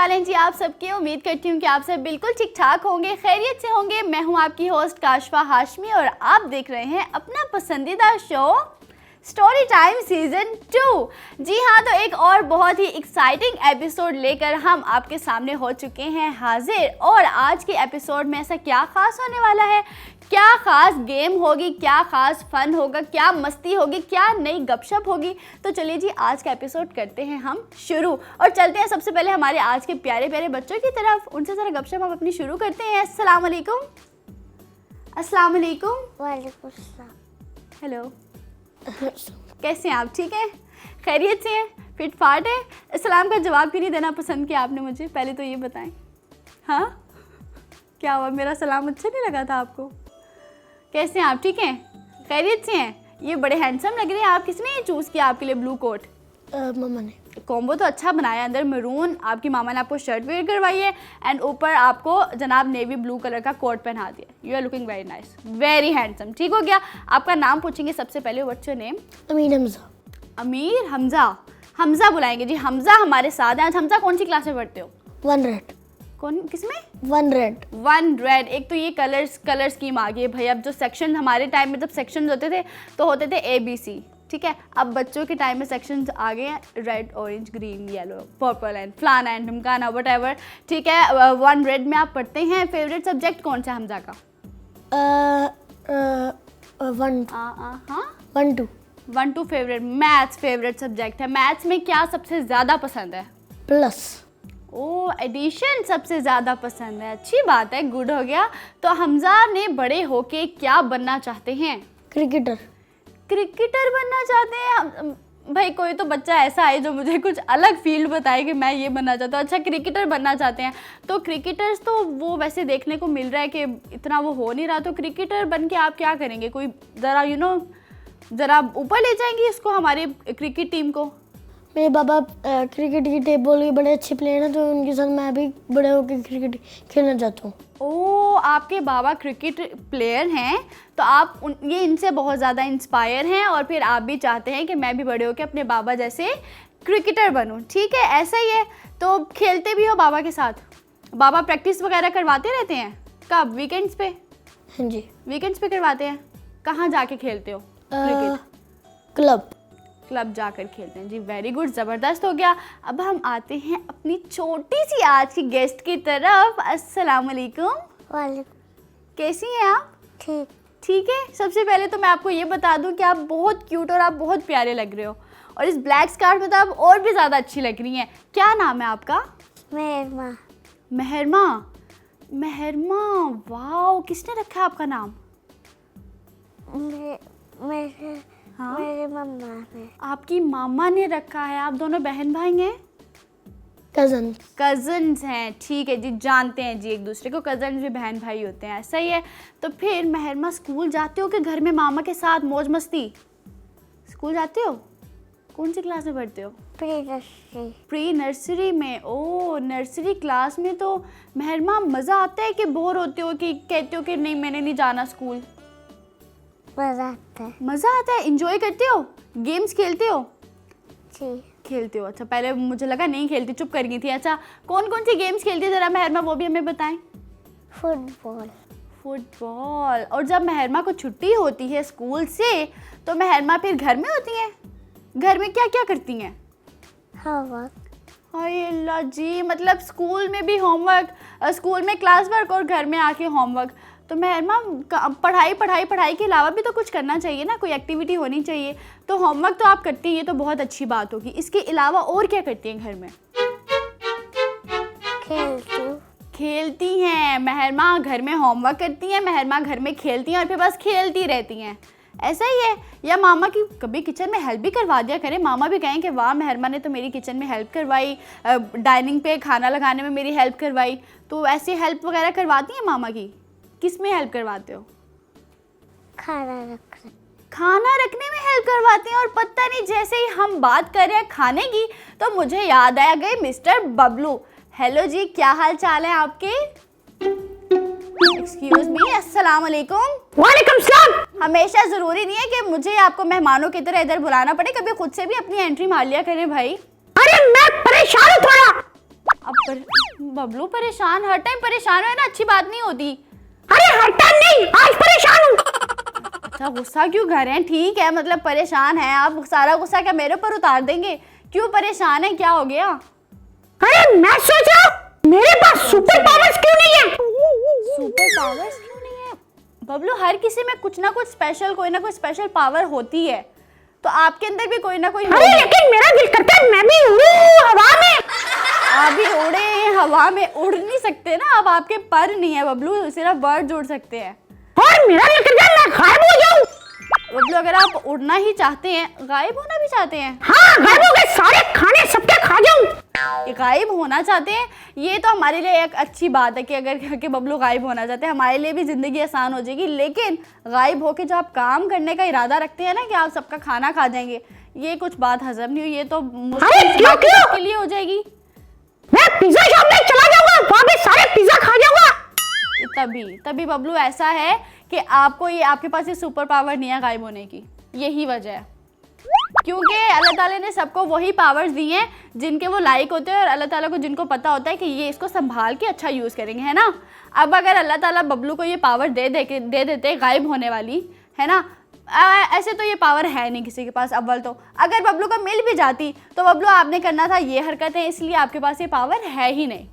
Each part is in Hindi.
हाल हैं जी आप सबके। उम्मीद करती हूँ कि आप सब बिल्कुल ठीक ठाक होंगे, खैरियत से होंगे। मैं हूँ आपकी होस्ट काशफा हाशमी और आप देख रहे हैं अपना पसंदीदा शो स्टोरी टाइम सीजन 2। जी हाँ, तो एक और बहुत ही एक्साइटिंग एपिसोड लेकर हम आपके सामने हो चुके हैं हाजिर। और आज के एपिसोड में ऐसा क्या खास होने वाला है, क्या खास गेम होगी, क्या खास फन होगा, क्या मस्ती होगी, क्या नई गपशप होगी, तो चलिए जी आज का एपिसोड करते हैं हम शुरू। और चलते हैं सबसे पहले हमारे आज के प्यारे प्यारे बच्चों की तरफ, उनसे ज़रा गपशप हम अपनी शुरू करते हैं। अस्सलाम वालेकुम। अस्सलाम वालेकुम। वालेकुम सलाम। हेलो, कैसे हैं आप? ठीक है, खैरियत से हैं, फिट फाट है? इस्लाम का जवाब क्यों नहीं देना पसंद किया आपने मुझे, पहले तो ये बताएं। हाँ, क्या हुआ, मेरा सलाम अच्छा नहीं लगा था आपको? कैसे हैं आप? ठीक हैं, खैरियत से हैं? ये बड़े हैंडसम लग रहे हैं आप। किसने ये चूज़ किया आपके लिए ब्लू कोट? मामा ने। कॉम्बो तो अच्छा बनाया, अंदर मरून आपकी मामा ने आपको शर्ट वेयर करवाई है एंड ऊपर आपको जनाब नेवी ब्लू कलर का कोट पहना दिया। You are looking very nice, very handsome. ठीक हो गया, आपका नाम पूछेंगे सबसे पहले। What's your name? Amir Hamza. Amir Hamza. Hamza बुलाएंगे जी। हमजा हमारे साथ हैं। हमजा कौन सी क्लास में पढ़ते हो? 1 रेड। कौन, किसमें? 1 रेड। 1 रेड। एक तो ये कलर स्कीम आ गई है भाई। अब जो सेक्शन हमारे टाइम में जब सेक्शन होते थे तो होते थे ABC, ठीक है। अब बच्चों के टाइम में सेक्शंस आ गए हैं red, orange, green, yellow, purple and फलाना एंड ढमकाना व्हाटएवर, ठीक है। 1 रेड में आप पढ़ते हैं। फेवरेट सब्जेक्ट कौन सा हमजा का? 1 2 फेवरेट। मैथ्स फेवरेट सब्जेक्ट है। मैथ्स में क्या सबसे ज़्यादा पसंद है? प्लस। ओ, एडिशन सबसे ज़्यादा पसंद है। अच्छी बात है, गुड हो गया। तो हमजा ने बड़े होके क्या बनना चाहते हैं? क्रिकेटर। क्रिकेटर बनना चाहते हैं भाई। कोई तो बच्चा ऐसा है जो मुझे कुछ अलग फील्ड बताए कि मैं ये बनना चाहता हूँ। अच्छा, क्रिकेटर बनना चाहते हैं तो क्रिकेटर्स तो वो वैसे देखने को मिल रहा है कि इतना वो हो नहीं रहा। तो क्रिकेटर बन के आप क्या करेंगे? कोई ज़रा ज़रा ऊपर ले जाएंगे इसको, हमारे क्रिकेट टीम को? मेरे पापा क्रिकेट की टेबल के बड़े अच्छे प्लेयर हैं, तो उनके साथ मैं भी बड़े होकर क्रिकेट खेलना चाहता हूँ। ओ, आपके बाबा क्रिकेट प्लेयर हैं तो आप ये इनसे बहुत ज़्यादा इंस्पायर हैं और फिर आप भी चाहते हैं कि मैं भी बड़े होकर अपने बाबा जैसे क्रिकेटर बनूं। ठीक है, ऐसा ही है। तो खेलते भी हो बाबा के साथ? बाबा प्रैक्टिस वगैरह करवाते रहते हैं? कब? वीकेंड्स पे? हाँ जी, वीकेंड्स पे करवाते हैं। कहाँ जाके खेलते हो क्रिकेट? क्लब जाकर खेलते हैं जी। वेरी गुड, ज़बरदस्त हो गया। अब हम आते हैं अपनी छोटी सी आज की गेस्ट की तरफ। अस्सलाम वालेकुम। वालेकुम। कैसी हैं आप? ठीक। ठीक है। सबसे पहले तो मैं आपको ये बता दूं कि आप बहुत क्यूट और आप बहुत प्यारे लग रहे हो और इस ब्लैक स्कार्फ में तो आप और भी ज़्यादा अच्छी लग रही हैं। क्या नाम है आपका? मेहरमा। मेहरमा। मेहरमा, वाओ, किसने रखा है आपका नाम? हाँ? मेरे मम्मा ने। आपकी मामा ने रखा है। आप दोनों बहन भाई हैं? कज़न्स हैं, ठीक है जी। जानते हैं जी एक दूसरे को, कज़न्स भी बहन भाई होते हैं, ऐसा ही है। तो फिर मेहरमा, स्कूल जाते हो कि घर में मामा के साथ मौज मस्ती? स्कूल जाते हो? कौन सी क्लास में पढ़ते हो? प्री नर्सरी में। ओ, नर्सरी क्लास में। तो मेहरमा, मज़ा आता है कि बोर होते हो कि कहते हो कि नहीं मैंने नहीं जाना स्कूल? मज़ा आता है। मज़ा आता है। इंजॉय करते हो? गेम्स खेलते हो? जी। खेलते हो। अच्छा, पहले मुझे लगा नहीं खेलती, चुप कर गई थी। अच्छा, कौन कौन सी गेम्स खेलती है ज़रा मेहरमा, वो भी हमें बताएं। फुटबॉल। और जब मेहरमा को छुट्टी होती है स्कूल से तो मेहरमा फिर घर में होती हैं? घर में क्या क्या करती हैं? होमवर्क। हाय अल्लाह जी, मतलब स्कूल में भी होमवर्क, स्कूल में क्लास वर्क और घर में आके होमवर्क। तो मेहरमा, पढ़ाई के अलावा भी तो कुछ करना चाहिए ना, कोई एक्टिविटी होनी चाहिए। तो होमवर्क तो आप करती हैं, ये तो बहुत अच्छी बात होगी। इसके अलावा और क्या करती हैं घर में? खेलती हैं। मेहरमा घर में होमवर्क करती हैं, मेहरमा घर में खेलती हैं और फिर बस खेलती रहती हैं, ऐसा ही है? या मामा की कभी किचन में हेल्प भी करवा दिया करें, मामा भी कहें कि वाह मेहरमा ने तो मेरी किचन में हेल्प करवाई, डाइनिंग पे खाना लगाने में मेरी हेल्प करवाई। तो ऐसी हेल्प वगैरह करवाती हैं मामा की? किस में हेल्प करवाते हो? खाना रखने में हेल्प करवाते हैं। और पता नहीं, जैसे ही हम बात कर रहे हैं खाने की तो मुझे याद आ गए मिस्टर बबलू। हेलो जी, क्या हाल चाल है आपके? एक्सक्यूज मी, अस्सलाम वालेकुम। वालेकुम सलाम। हमेशा ज़रूरी नहीं है कि मुझे आपको मेहमानों की तरह इधर बुलाना पड़े, कभी खुद से भी अपनी एंट्री मार लिया करें भाई। अरे मैं परेशान हूँ थोड़ा। बबलू परेशान, हर टाइम परेशान है ना, अच्छी बात नहीं होती। अरे हर टाइम नहीं, आज परेशान हूँ। अच्छा गुस्सा क्यों कर रहे हैं? ठीक है, मतलब परेशान है आप, सारा गुस्सा क्या मेरे ऊपर उतार देंगे? क्यों परेशान है, क्या हो गया? अरे मैं सोच रहा हूँ मेरे पास सुपर पावर्स क्यों नहीं है? सुपर पावर्स क्यों नहीं है? बबलू हर किसी में कुछ ना कुछ स्पेशल, कोई ना कोई स्पेशल पावर होती है, तो आपके अंदर भी कोई ना कोई अरे लेकिन मेरा दिल करता है मैं भी उड़ूं हवा में। आप भी उड़े हवा में? उड़ नहीं सकते ना, अब आपके पर नहीं है बबलू, सिर्फ बर्ड उड़ सकते हैं। और मेरा दिल करता है मैं गायब हो जाऊं। बबलू अगर आप उड़ना ही चाहते हैं, गायब होना भी चाहते हैं? हाँ गायब हो गए, सारे खाने सबके खा जाऊं। गायब होना चाहते हैं, ये तो हमारे लिए एक अच्छी बात है कि अगर कि बबलू गायब होना चाहते हैं, हमारे लिए भी ज़िंदगी आसान हो जाएगी। लेकिन गायब होके जो आप काम करने का इरादा रखते हैं ना कि आप सबका खाना खा जाएंगे, ये कुछ बात हजम नहीं हुई, ये तो मुश्किल के लिए हो जाएगी। मैं पिज्जा शॉप में चला जाऊंगा, वहाँ पे सारे पिज्जा खा जाऊंगा। तभी बबलू ऐसा है कि आपको ये, आपके पास ये सुपर पावर नहीं है गायब होने की, यही वजह है। क्योंकि अल्लाह ताला ने सबको वही पावर्स दी हैं जिनके वो लायक होते हैं, और अल्लाह ताला को जिनको पता होता है कि ये इसको संभाल के अच्छा यूज़ करेंगे, है ना। अब अगर अल्लाह ताला बबलू को ये पावर दे देते गायब होने वाली, है ना, ऐसे तो ये पावर है नहीं किसी के पास। अव्वल तो अगर बबलू को मिल भी जाती तो बबलू आपने करना था ये हरकतें, इसलिए आपके पास ये पावर है ही नहीं।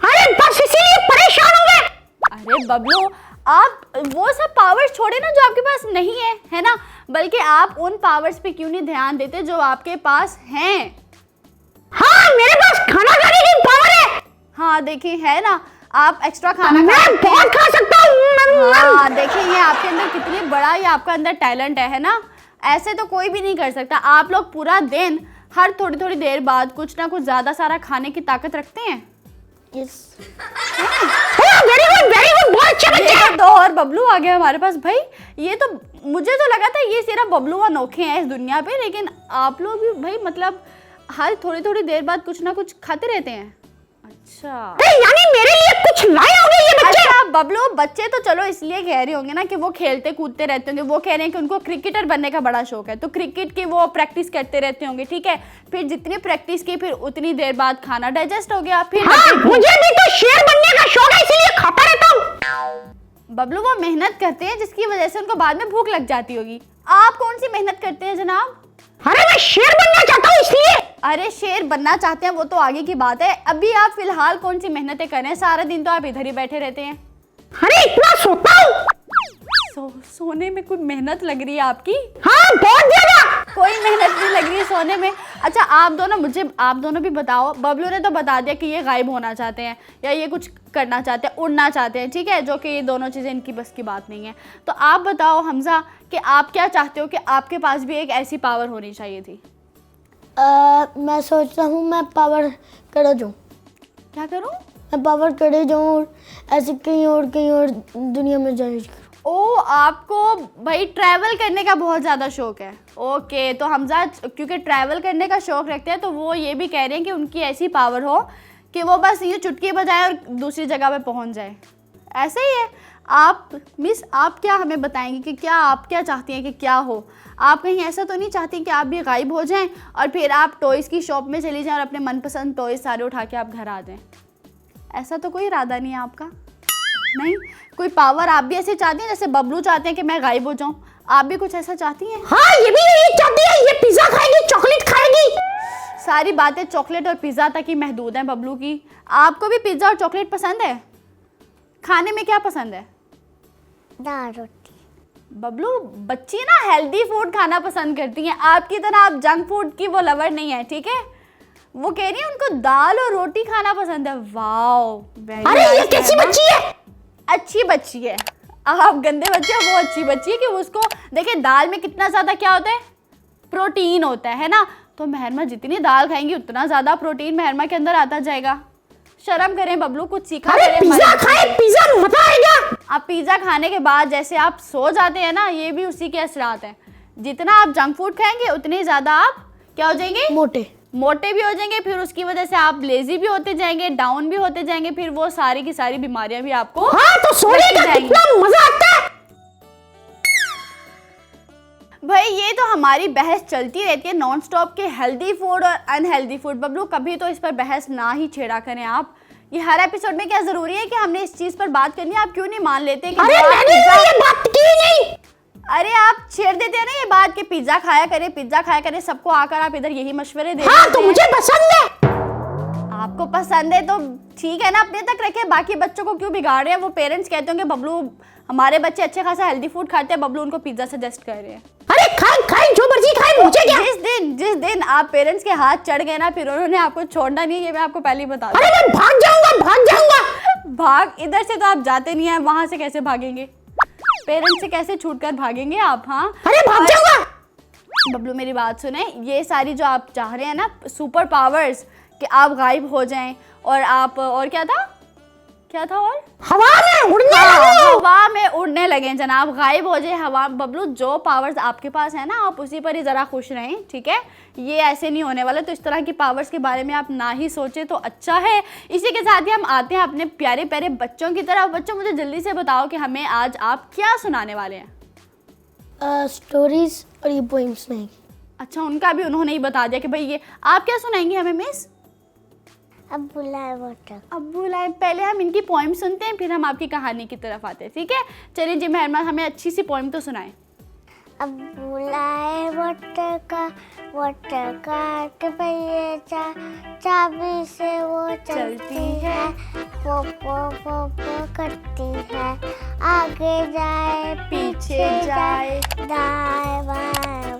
अरे बस इसीलिए परेशान हो गए। अरे बबलू आप वो सब पावर्स छोड़े ना जो आपके पास नहीं है ना, बल्कि आप उन पावर्स पे क्यों नहीं ध्यान देते जो आपके पास हैं? हाँ मेरे पास खाना खाने की पावर है। हाँ देखिए, है ना, आप एक्स्ट्रा खाना मैं बहुत खा सकता हूँ। हाँ देखिए, ये आपके अंदर कितनी बड़ा ये आपका अंदर टैलेंट है ना, ऐसे तो कोई भी नहीं कर सकता। आप लोग पूरा दिन हर थोड़ी थोड़ी देर बाद कुछ ना कुछ ज़्यादा सारा खाने की ताकत रखते हैं। यस वेरी गुड बहुत अच्छा बच्चा। दो और बबलू आ गया हमारे पास। भाई ये तो मुझे तो लगा था ये सिर्फ बबलू अनोखे हैं इस दुनिया पे, लेकिन आप लोग भी भाई मतलब हर थोड़ी थोड़ी देर बाद कुछ ना कुछ खाते रहते हैं। अच्छा यानी मेरे लिए कुछ लाए होंगे ये बच्चे। अच्छा बबलू, बच्चे तो चलो इसलिए कह रहे होंगे ना कि वो खेलते कूदते रहते होंगे, वो कह रहे हैं कि उनको क्रिकेटर बनने का बड़ा शौक है, तो क्रिकेट की वो प्रैक्टिस करते रहते होंगे, ठीक है। फिर जितनी प्रैक्टिस की फिर उतनी देर बाद खाना डाइजेस्ट हो गया। फिर हाँ, मुझे भी तो शेर बनने का शौक है, इसीलिए खाता रहता हूँ। बबलू वो मेहनत करते हैं जिसकी वजह से उनको बाद में भूख लग जाती होगी। आप कौन सी मेहनत करते हैं जनाब? अरे मैं शेर बनना चाहता हूँ इसलिए। अरे शेर बनना चाहते हैं वो तो आगे की बात है, अभी आप फिलहाल कौन सी मेहनतें कर रहे हैं? सारा दिन तो आप इधर ही बैठे रहते हैं। अरे इतना सोता हूँ। सोने में कोई मेहनत लग रही है आपकी? हाँ बहुत ज्यादा। कोई मेहनत नहीं लग रही है सोने में। अच्छा आप दोनों भी बताओ। बबलू ने तो बता दिया कि ये गायब होना चाहते हैं या ये कुछ करना चाहते हैं, उड़ना चाहते हैं, ठीक है, जो कि ये दोनों चीज़ें इनकी बस की बात नहीं है। तो आप बताओ हमजा कि आप क्या चाहते हो कि आपके पास भी एक ऐसी पावर होनी चाहिए थी? मैं सोचता हूँ मैं पावर कर जाऊँ। क्या करूँ? मैं पावर करे जाऊँ और ऐसे कहीं और दुनिया में जाए। ओ आपको भाई ट्रैवल करने का बहुत ज़्यादा शौक है। ओके, तो हमजा क्योंकि ट्रैवल करने का शौक रखते हैं तो वो ये भी कह रहे हैं कि उनकी ऐसी पावर हो कि वो बस ये चुटकी बजाए और दूसरी जगह पे पहुंच जाए। ऐसा ही है। आप मिस, आप क्या हमें बताएंगे कि क्या आप क्या चाहती हैं कि क्या हो? आप कहीं ऐसा तो नहीं चाहती कि आप भी गायब हो जाएं और फिर आप टॉयज़ की शॉप में चली जाएं और अपने मनपसंद टॉयज़ सारे उठा के आप घर आ जाएं? ऐसा तो कोई इरादा नहीं है आपका? नहीं, कोई पावर आप भी ऐसे चाहती हैं जैसे बबलू चाहते हैं कि मैं गायब हो जाऊं? आप भी कुछ ऐसा चाहती हैं? हाँ ये भी यही चाहती है, ये पिज्जा खाएगी, चॉकलेट खाएगी। सारी बातें चॉकलेट और पिज़्ज़ा तक ही महदूद हैं बबलू की। आपको भी पिज़्ज़ा और चॉकलेट पसंद है? खाने में क्या पसंद है? दाल रोटी। बबलू बच्ची ना हेल्दी फूड खाना पसंद करती हैं, आपकी तरह आप जंक फूड की वो लवर नहीं है, ठीक है। वो कह रही है उनको दाल और रोटी खाना पसंद है। वाओ, अरे ये कैसी बच्ची है? अच्छी बच्ची है। आप गंदे बच्चे हो, वो अच्छी बच्ची है कि उसको देखिए दाल में कितना ज़्यादा क्या होता है, प्रोटीन होता है ना। तो महरमा जितनी दाल खाएंगी उतना ज़्यादा प्रोटीन महरमा के अंदर आता जाएगा। शर्म करें बबलू, कुछ सीखा करें। पिज्जा खाए, पिज्जा मजा आएगा। आप पिज़्ज़ा खाने के बाद जैसे आप सो जाते हैं ना, ये भी उसी के असरात हैं। जितना आप जंक फूड खाएंगे उतने ज़्यादा आप क्या हो जाएंगे? मोटे भी हो जाएंगे। फिर उसकी वजह से आप लेजी भी होते जाएंगे, डाउन भी होते जाएंगे। फिर वो सारी की सारी बीमारियां भी आपको हाँ, तो सोने का कितना मजा आता है। भाई भाई ये तो हमारी बहस चलती रहती है नॉन स्टॉप के हेल्दी फूड और अनहेल्दी फूड। बबलू कभी तो इस पर बहस ना ही छेड़ा करें आप। ये हर एपिसोड में क्या जरूरी है कि हमने इस चीज पर बात करनी है? आप क्यों नहीं मान लेते कि अरे मैंने ये बात की नहीं। अरे आप छेड़ देते हैं ना ये बात कि पिज्जा खाया करे, पिज्जा खाया करे, सबको आकर आप इधर यही मशवरे दे हाँ तो मुझे पसंद है। आपको पसंद है तो ठीक है ना, अपने तक रखे, बाकी बच्चों को क्यों बिगाड़ रहे हैं? वो पेरेंट्स कहते होंगे बबलू हमारे बच्चे अच्छे खासा हेल्दी फूड खाते हैं, बबलू उनको पिज्जा सजेस्ट कर रहे हैं। अरे खाए खाए जो मर्जी खाए, मुझे क्या। जिस दिन आप पेरेंट्स के हाथ चढ़ गए ना, फिर उन्होंने आपको छोड़ना नहीं है, ये मैं आपको पहले ही बता दूं। अरे मैं भाग जाऊंगा। भाग इधर से तो आप जाते नहीं है, वहां से कैसे भागेंगे? पेरेंट्स से कैसे छूटकर भागेंगे आप? हाँ अरे भाग जाऊंगा। बबलू मेरी बात सुने, ये सारी जो आप चाह रहे हैं ना सुपर पावर्स कि आप गायब हो जाएं और आप, और क्या था और हवा में उड़ने हवा में उड़ने लगे जनाब, गायब हो जाए हवा। बबलू जो पावर्स आपके पास है ना, आप उसी पर ही जरा खुश रहें, ठीक है? ये ऐसे नहीं होने वाला, तो इस तरह की पावर्स के बारे में आप ना ही सोचे तो अच्छा है। इसी के साथ ही हम आते हैं अपने प्यारे प्यारे बच्चों की तरफ। बच्चों मुझे जल्दी से बताओ कि हमें आज आप क्या सुनाने वाले हैं? स्टोरीज और ये पोइम्स नहीं। अच्छा, उनका भी उन्होंने ही बता दिया कि भाई ये आप क्या सुनाएंगे हमें मिस? अब्बू लाए वाटर। अब्बू लाए, पहले हम इनकी पोइम सुनते हैं, फिर हम आपकी कहानी की तरफ आते हैं, ठीक है? चलिए जी मेहरबान, हमें अच्छी सी पोइम तो सुनाएं। अब्बू लाए वाटर का के पहिए चाबी से वो चलती है, पो करती है, आगे जाए पीछे जाए, दाएं बाएं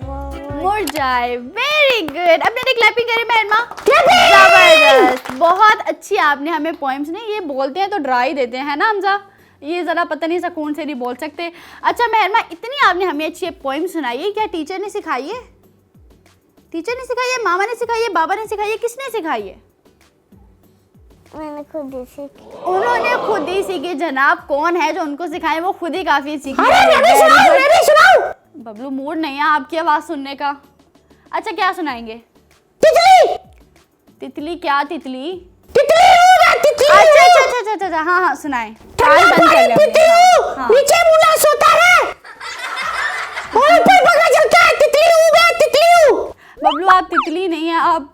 मुड़ जाए। Very good. अब मैंने क्लैपिंग करी मेहरमा, जबरदस्त, बहुत अच्छी आपने हमें पोइम्स ने। ये बोलते हैं तो डरा ही देते हैं, है ना हमजा? ये ज़रा पता नहीं सुकून से नहीं बोल सकते। अच्छा मेहरमा, इतनी आपने हमें अच्छी पोइम सुनाई है, क्या टीचर ने सिखाई है? टीचर ने सिखाई है, मामा ने सिखाई है, बाबा ने सिखाई है, किसने सिखाई है? मैंने खुद ही सीखी। उन्होंने खुद ही सीखी जनाब। कौन है जो उनको सिखाए? वो खुद ही काफ़ी सीखी। बबलू मूड नहीं है आपकी आवाज़ सुनने का। अच्छा क्या सुनाएंगे? तितली। तितली? क्या तितली? तितली। अच्छा, हाँ सुनाएं। कान बंद कर ले अपने। हाँ। नीचे मुन्ना सोता है और ऊपर पगा चलता है। तितली। बबलू आप तितली नहीं है, आप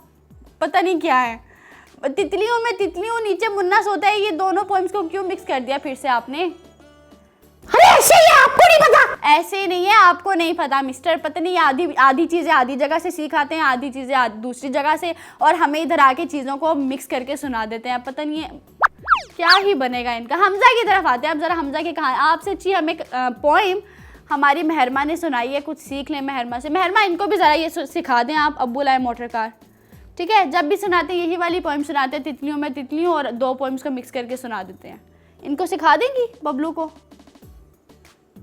पता नहीं क्या है। तितली हूँ मैं, तितली हूँ, नीचे मुन्ना सोता है, ये दोनों पोएम्स को क्यों मिक्स कर दिया फिर से आपने? अरे ऐसे ही आपको नहीं पता? ऐसे नहीं है, आपको नहीं पता मिस्टर। पता नहीं आधी चीज़ें आधी जगह से सीख आते हैं, आधी चीज़ें दूसरी जगह से, और हमें इधर आके चीज़ों को मिक्स करके सुना देते हैं। पता नहीं है क्या ही बनेगा इनका। हमजा की तरफ आते हैं। अब ज़रा हमजा की कहानी आपसे अच्छी हमें पोइम हमारी मेहरमा ने सुनाई है, कुछ सीख लें मेहरमा से। मेहरमा इनको भी ज़रा ये सिखा दें आप, अब्बू लाए मोटर कार, ठीक है? जब भी सुनाते हैं यही वाली पोइम सुनाते हैं, तितलियों में तितली हूँ, और दो पोइम्स को मिक्स करके सुना देते हैं। इनको सिखा देंगी बबलू को?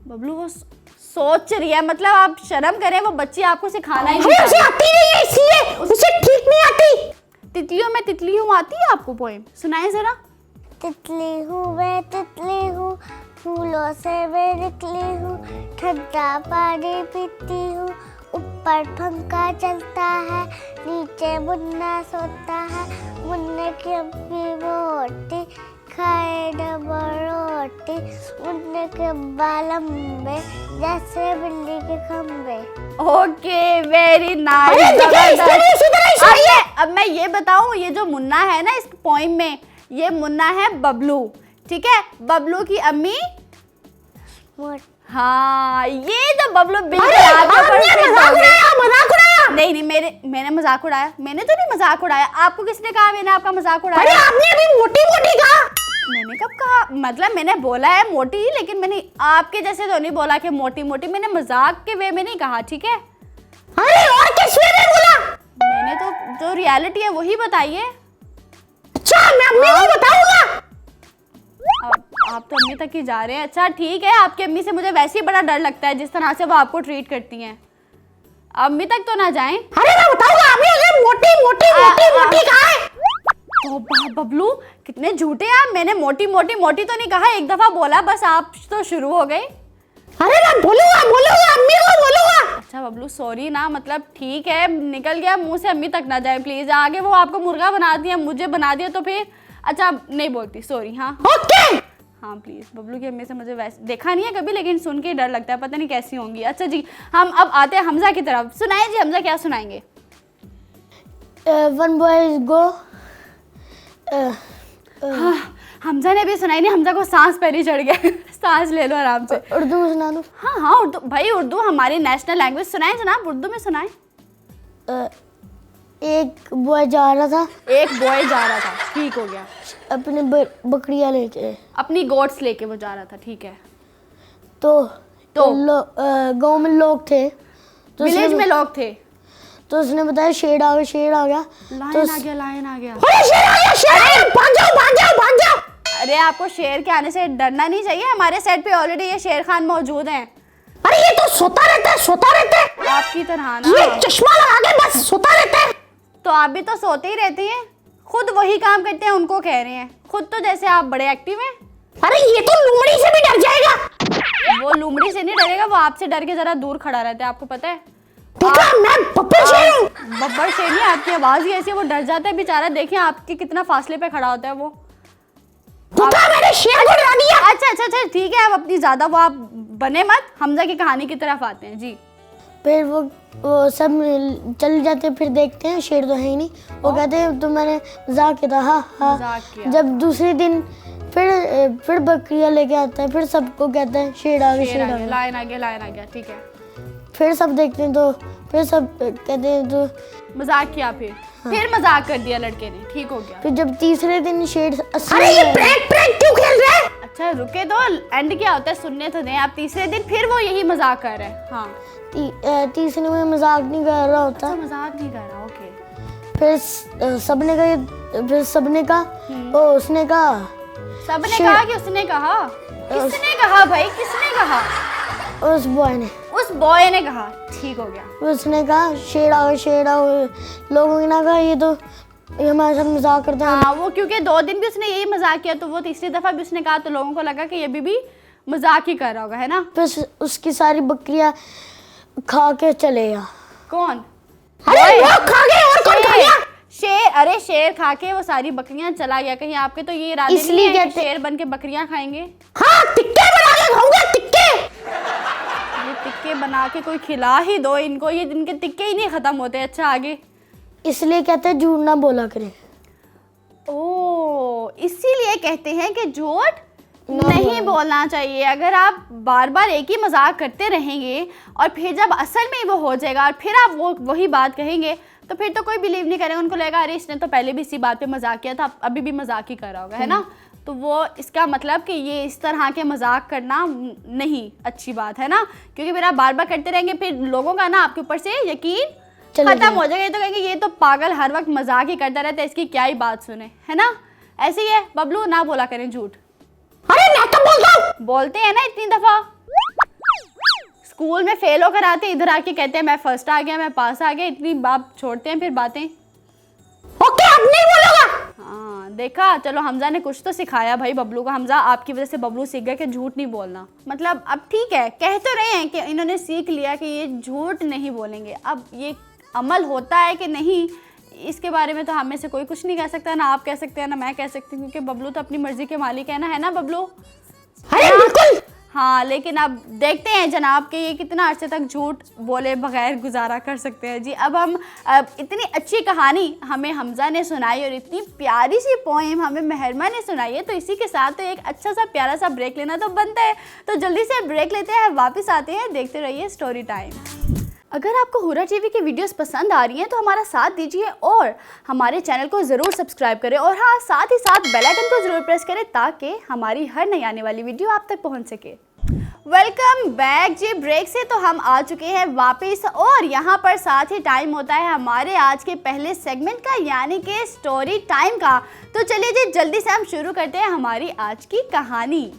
बबलू वो सोच रही है, मतलब आप शर्म करें, वो बच्ची आपको सिखाना ही नहीं उसे आती नहीं है, इसलिए उसे ठीक नहीं आती। तितलियों में तितली हूँ आती है आपको? पोइम सुनाएं जरा। तितली हूँ मैं, तितली हूँ, फूलों से मैं निकली हूँ, ठंडा पानी पीती हूँ, ऊपर पंखा चलता है, नीचे मुन्ना सोता है, मुन्ने की अम्मी मोटी खाए डबल रोटी, मुन्ने के बाल लंबे जैसे बिल्ली के खंबे। Okay, very nice. अब मैं ये बताऊं, ये जो मुन्ना है ना इस पोइम में, ये मुन्ना है बबलू, ठीक है? बबलू की अम्मी हाँ, ये तो बबलू बिल्कुल नहीं, मैंने मजाक उड़ाया? मैंने तो नहीं मजाक उड़ाया। आपको किसने कहा मैंने आपका मजाक उड़ाया? अरे आपने अभी मोटी कहा। मैंने कब कहा? मतलब मैंने बोला है मोटी, लेकिन मैंने आपके जैसे तो नहीं बोला कि मोटी। मैंने मजाक के वे में नहीं कहा, ठीक है? अरे और किस वे में बोला? मैंने तो जो रियलिटी है वही बताइए। अच्छा मैं अम्मी को बताऊंगा। आप तो अम्मी तक ही जा रहे हैं। अच्छा ठीक है, आपकी अम्मी से मुझे वैसे ही बड़ा डर लगता है जिस तरह से वो आपको ट्रीट करती हैं। अम्मी तक तो ना जाएं। अरे मैं बताऊंगा अम्मी, अगर मोटी कहा है। तो बबलू कितने झूठे आप। मैंने मोटी तो नहीं कहा, एक दफा बोला बस, आप तो शुरू हो गए। अरे मैं बोलूंगा अम्मी को बोलूंगा। अच्छा बबलू सॉरी ना, मतलब ठीक है, निकल गया मुंह से, अम्मी तक ना जाए प्लीज। आगे वो आपको मुर्गा बना दिया, मुझे बना दिया तो फिर अच्छा नहीं बोलती, सॉरी। हाँ ओके। हाँ प्लीज़, बबलू की अम्मी से मुझे वैसे देखा नहीं है कभी, लेकिन सुन के डर लगता है, पता नहीं कैसी होंगी। अच्छा जी, हम अब आते हैं हमजा की तरफ। सुनाए जी, हमजा क्या सुनाएंगे? वन बॉय गो। हाँ, हमजा ने भी सुनाई नहीं, हमजा को सांस पहले चढ़ गया। सांस ले लो आराम से। उर्दू में सुना दो। हाँ हाँ, उर्दू भाई, उर्दू हमारी नेशनल लैंग्वेज। सुनाए जनाब, उर्दू में सुनाए। एक बॉय जा रहा था, एक बॉय जा रहा था, ठीक हो गया। अपने बकरियां लेके, अपनी गोट्स लेके वो जा रहा था, ठीक है। तो तो गांव में लोग थे, तो विलेज में लोग थे, तो उसने बताया शेर आ गया, शेर आ गया। लायन आ गया, लायन आ गया। अरे शेर आ गया, शेर आ गया, भाग जाओ भाग जाओ भाग जाओ। अरे आपको शेर के आने से डरना नहीं चाहिए, हमारे सेट पे ऑलरेडी ये शेर खान मौजूद हैं। अरे ये तो सोता रहता है, सोता रहता है। आपकी तरह ये ना। चश्मा लगा के बस सोता रहता है। तो आप भी तो सोते ही रहती हैं, खुद वही काम करते हैं, उनको कह रहे हैं। खुद तो जैसे आप बड़े एक्टिव हैं। अरे ये तो लोमड़ी से भी डर जाएगा। वो लुमड़ी से नहीं डरेगा, वो आपसे डर के जरा दूर खड़ा रहता है, आपको पता है। देखा, मैं बब्बर शेर हूँ। बब्बर शेर नहीं, आपकी आवाज ही ऐसी है, वो डर जाता है बेचारा। देखिए आपके कितना फासले पे खड़ा होता है वो। देखा, मैंने शेर को डरा दिया। अच्छा अच्छा अच्छा, ठीक है, आप अपनी ज्यादा वो आप बने मत। हमजा की कहानी की तरफ आते हैं जी। फिर वो सब चल जाते, फिर देखते हैं शेर तो है ही नहीं। वो कहते हैं तो मैंने मजाक किया था, हाँ मजाक हाँ। किया। जब दूसरे दिन फिर बकरियां लेके आता है, फिर सबको कहता है शेर आ गया, शेर शेर आ आ गया, गया। लायन आ गया, लायन आ गया, ठीक है। फिर सब देखते हैं तो फिर सब कहते हैं तो मजाक किया, फिर मजाक कर दिया लड़के ने, ठीक हो गया। फिर जब तीसरे दिन शेर अरे ये प्रैंक प्रैंक क्यों खेल रहे हैं? अच्छा रुके तो, एंड क्या होता है सुनने तो दें। आप तीसरे दिन फिर वो यही मजाक कर रहे हैं। हाँ, तीसरे में मजाक नहीं कर रहा होता। अच्छा मजाक नहीं कर रहा, ओके। फिर सबने कहा ओ उसने कहा, सबने शेर- कहा कि उसने कहा? किसने कहा भाई, किसने कहा? उस बॉय ने, उस बॉय ने कहा, ठीक हो गया। उसने कहा शेर आ गया, शेर आ गया। लोगों ने ना कहा ये हमारे साथ मजाक करता है। हाँ, वो क्योंकि 2 दिन भी उसने यही मजाक किया, तो वो तीसरी दफा भी उसने कहा, तो लोगों को लगा कि ये भी मजाक ही कर रहा होगा, है ना। फिर उसकी सारी बकरियां खा के चले गया। कौन? अरे वो खा गए और कौन खा गया? शेर। अरे शेर खा के वो सारी बकरियां चला गया। कहीं आपके तो ये इरादे इसलिए नहीं है कि कहते- शेर बन के बकरियां खाएंगे? हाँ, टिक्के बना के खाऊंगा, टिक्के। ये टिक्के बना के कोई खिला ही दो इनको, ये इनके टिक्के ही नहीं खत्म होते। अच्छा आगे। इसलिए कहते हैं झूठ ना बोला करें। ओ, इसीलिए कहते हैं कि झूठ नहीं बोलना चाहिए। अगर आप बार बार एक ही मजाक करते रहेंगे और फिर जब असल में ही वो हो जाएगा और फिर आप वही बात कहेंगे, तो फिर तो कोई बिलीव नहीं करेगा। उनको लगेगा अरे इसने तो पहले भी इसी बात पे मजाक किया था, अभी भी मजाक ही कर रहा होगा, है ना। तो वो इसका मतलब कि ये इस तरह के मजाक करना नहीं अच्छी बात है ना, क्योंकि फिर आप बार बार करते रहेंगे, फिर लोगों का ना आपके ऊपर से यकीन खत्म हो जाएगा। ये तो कहेंगे ये तो पागल हर वक्त मजाक ही करता रहता है, इसकी क्या ही बात सुने, है ना। ऐसे ही है बबलू, ना बोला करें झूठ। अरे मैं तो बोलता हूँ। बोलते हैं ना इतनी दफा। स्कूल में फेल होकर आते हैं, इधर आके कहते हैं मैं फर्स्ट आ गया, मैं पास आ गया। इतनी बात छोड़ते हैं फिर बातें। ओके, अब नहीं बोलूंगा। हाँ देखा, चलो हमजा ने कुछ तो सिखाया भाई बबलू को। हमजा आपकी वजह से बबलू सीख गया कि झूठ नहीं बोलना। मतलब अब ठीक है, कह तो रहे हैं कि इन्होंने सीख लिया कि ये झूठ नहीं बोलेंगे। अब ये अमल होता है कि नहीं, इसके बारे में तो हम में से कोई कुछ नहीं कह सकता। ना आप कह सकते हैं, ना मैं कह सकती हूँ, क्योंकि बबलू तो अपनी मर्जी के मालिक है ना बबलू। अरे बिल्कुल। हाँ, लेकिन अब देखते हैं जनाब कि ये कितना अरसे तक झूठ बोले बगैर गुजारा कर सकते हैं जी। अब इतनी अच्छी कहानी हमें हमजा ने सुनाई और इतनी प्यारी सी पोएम हमें मेहरमा ने सुनाई है, तो इसी के साथ तो एक अच्छा सा प्यारा सा ब्रेक लेना तो बनता है। तो जल्दी से ब्रेक लेते हैं, वापस आते हैं, देखते रहिए स्टोरी टाइम। अगर आपको हुर्रा टीवी की वीडियोस पसंद आ रही हैं तो हमारा साथ दीजिए और हमारे चैनल को ज़रूर सब्सक्राइब करें, और हाँ साथ ही साथ बेल आइकन को ज़रूर प्रेस करें ताकि हमारी हर नई आने वाली वीडियो आप तक पहुंच सके। वेलकम बैक जी। ब्रेक से तो हम आ चुके हैं वापस, और यहाँ पर साथ ही टाइम होता है हमारे आज के पहले सेगमेंट का, यानी कि स्टोरी टाइम का। तो चलिए जी जल्दी से हम शुरू करते हैं हमारी आज की कहानी।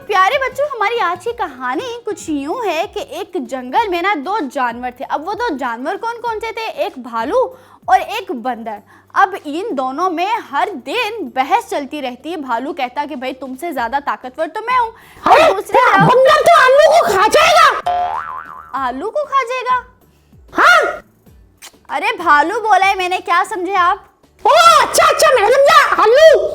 प्यारे बच्चों, हमारी आज की कहानी कुछ यूं है कि एक जंगल में ना 2 जानवर थे। अब वो 2 जानवर कौन कौन से थे? एक भालू और एक बंदर। अब इन दोनों में हर दिन बहस चलती रहती है। भालू कहता कि भाई तुमसे ज्यादा ताकतवर तो मैं हूँ, और दूसरी तरफ बंदर तो आलू को खा जाएगा। आलू को खा जाएगा। हाँ, अरे भालू बोला है मैंने, क्या समझे आप? ओ अच्छा अच्छा, मैं समझा आलू।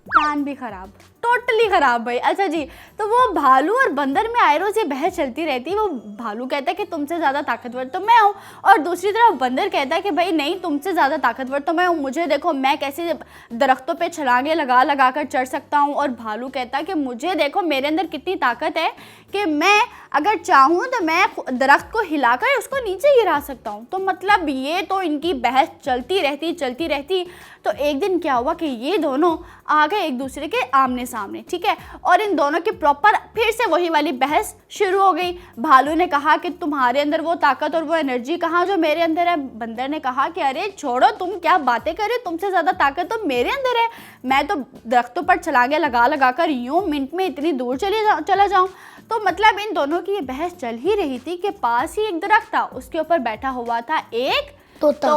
कान भी खराब, टोटली खराब भाई। अच्छा जी, तो वो भालू और बंदर में आए रोज ये बहस चलती रहती है। वो भालू कहता है कि तुमसे ज़्यादा ताकतवर तो मैं हूँ, और दूसरी तरफ बंदर कहता है कि भाई नहीं, तुमसे ज़्यादा ताकतवर तो मैं हूँ, मुझे देखो मैं कैसे दरख्तों पे छलांगे लगा लगा कर चढ़ सकता हूँ। और भालू कहता है कि मुझे देखो मेरे अंदर कितनी ताकत है कि मैं अगर चाहूँ तो मैं दरख्त को हिलाकर उसको नीचे गिरा सकता हूँ। तो मतलब ये तो इनकी बहस चलती रहती। तो एक दिन क्या हुआ कि ये दोनों आ गए एक दूसरे के आमने सामने, ठीक है, और इन दोनों की प्रॉपर फिर से वही वाली बहस शुरू हो गई। भालू ने कहा कि तुम्हारे अंदर वो ताकत और वो एनर्जी कहाँ जो मेरे अंदर है। बंदर ने कहा कि अरे छोड़ो, तुम क्या बातें कर रहे हो, तुमसे ज़्यादा ताकत तो मेरे अंदर है, मैं तो दरख्तों पर छलांगे लगा लगा कर यूँ मिनट में इतनी दूर चला जाऊँ। तो मतलब इन दोनों की ये बहस चल ही रही थी कि पास ही एक दरख्त था, उसके ऊपर बैठा हुआ था एक तोता।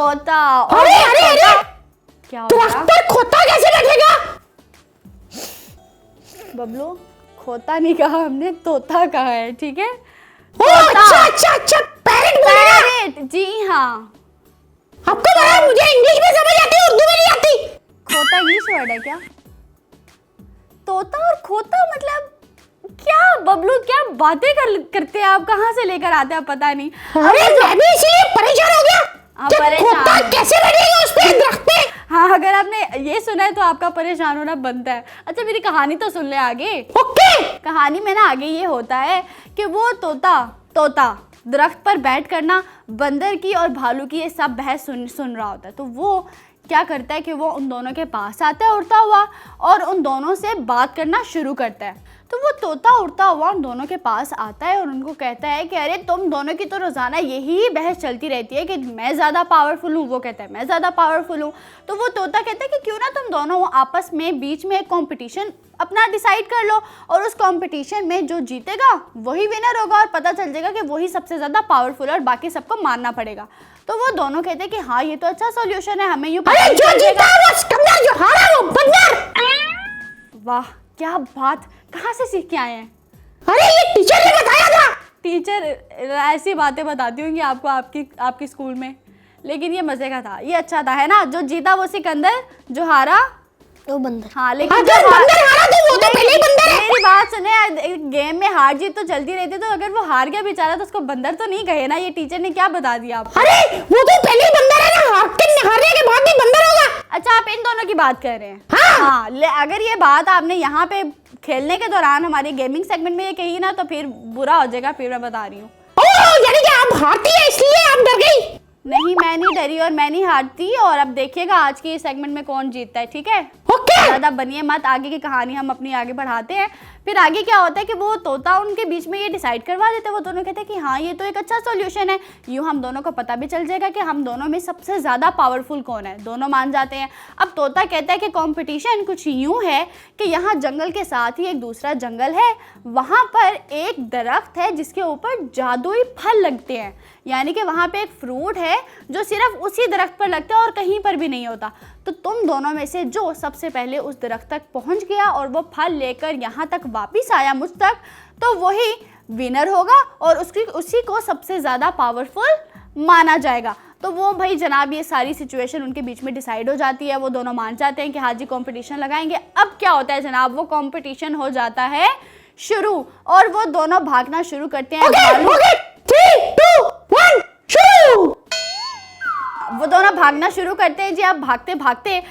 अरे अरे अरे, क्या हो दरख्त गया पर खोता कैसे बैठेगा? बबलू? खोता नहीं कहा हमने, तोता कहा है, ठीक है। ओ अच्छा अच्छा अच्छा, पैरेट बोलेगा। पैरेट, जी हाँ। आपको पता है मुझे इंग्लिश में समझ आती है, उर्दू में नहीं आती। खोता इंग्लिश वर्ड है क्या? तोता और खोता मतलब क्या बबलू, क्या बातें करते हैं आप, कहाँ से लेकर आते हैं पता नहीं। अरे मैं भी इसीलिए परेशान हो गया कि खोता कैसे बैठेगा उस पे दरख्त पे। हाँ, अगर आपने ये सुना है तो आपका परेशान होना बनता है। अच्छा मेरी कहानी तो सुन ले आगे। ओके। कहानी में ना आगे ये होता है कि वो तोता दरख्त पर बैठ कर ना बंदर की और भालू की ये सब बहस सुन रहा होता है। तो वो क्या करता है कि वो उन दोनों के पास आता है उड़ता हुआ और उन दोनों से बात करना शुरू करता है। तो वो तोता उड़ता हुआ उन दोनों के पास आता है और उनको कहता है कि अरे तुम दोनों की तो रोज़ाना यही बहस चलती रहती है कि मैं ज़्यादा पावरफुल हूँ, वो कहता है मैं ज़्यादा पावरफुल हूँ। तो वो तोता कहता है कि क्यों ना तुम दोनों आपस में बीच में एक कॉम्पिटिशन अपना डिसाइड कर लो, और उस कंपटीशन में जो जीतेगा वही विनर होगा, और पता चल जाएगा कि वही सबसे ज़्यादा पावरफुल है और बाकी सबको मानना पड़ेगा। तो वो दोनों कहते हैं कि हाँ ये तो अच्छा सॉल्यूशन है, हमें यूँ अरे जो जीता वो सिकंदर, जो हारा वो बंदर। वाह क्या बात, कहाँ से सीख के आए हैं? अरे ये टीचर ने बताया था। टीचर ऐसी बातें बताती होंगी आपको आपकी स्कूल में, लेकिन ये मजे का था, ये अच्छा था, है ना। जो जीता वो सिकंदर, जो हारा वो बंदर। हाँ, लेकिन अगर बंदर हारा तो वो तो पहले ही बंदर है। मेरी बात सुने, गेम में हार जीत तो चलती रहती, तो अगर वो हार गया बेचारा तो उसको बंदर तो नहीं कहे ना। ये टीचर ने क्या बता दिया आपको? अरे वो तो पहले ही बंदर है ना, हारने के बाद भी बंदर होगा। अच्छा आप इन दोनों की बात कर रहे हैं? हाँ। अगर ये बात आपने यहाँ पे खेलने के दौरान हमारे गेमिंग सेगमेंट में ये कही ना तो फिर बुरा हो जाएगा, फिर मैं बता रही हूँ। ओह यानी कि आप हारती है इसलिए आप डर गई? नहीं, मैं नहीं डरी और मैं नहीं हारती, और अब देखिएगा आज के सेगमेंट में कौन जीतता है, ठीक है। ओके। ज़्यादा बनिए मत, आगे की कहानी हम अपनी आगे बढ़ाते हैं। फिर आगे क्या होता है कि वो तोता उनके बीच में ये डिसाइड करवा देते हैं। वो दोनों कहते हैं कि हाँ ये तो एक अच्छा सॉल्यूशन है, यूँ हम दोनों को पता भी चल जाएगा कि हम दोनों में सबसे ज़्यादा पावरफुल कौन है। दोनों मान जाते हैं। अब तोता कहता है कि कंपटीशन कुछ यूँ है कि यहाँ जंगल के साथ ही एक दूसरा जंगल है, वहाँ पर एक दरख्त है जिसके ऊपर जादुई फल लगते हैं, यानी कि वहाँ पे एक फ्रूट है जो सिर्फ उसी दरख्त पर लगता है और कहीं पर भी नहीं होता। तो तुम दोनों में से जो सबसे पहले उस दरख्त तक पहुँच गया और वो फल लेकर यहाँ तक वापस आया मुझ तक, तो वही विनर होगा और उसी को सबसे ज़्यादा पावरफुल माना जाएगा। तो वो भाई जनाब ये सारी सिचुएशन उनके बीच में डिसाइड हो जाती है। वो दोनों मान जाते हैं कि हाँ जी कंपटीशन लगाएंगे। अब क्या होता है जनाब, वो कंपटीशन हो जाता है शुरू और वो दोनों भागना शुरू करते हैं। ओके 3 2 1 शुरू। वो दोनों भागना शुरू करते हैं जी। अब भागते भागते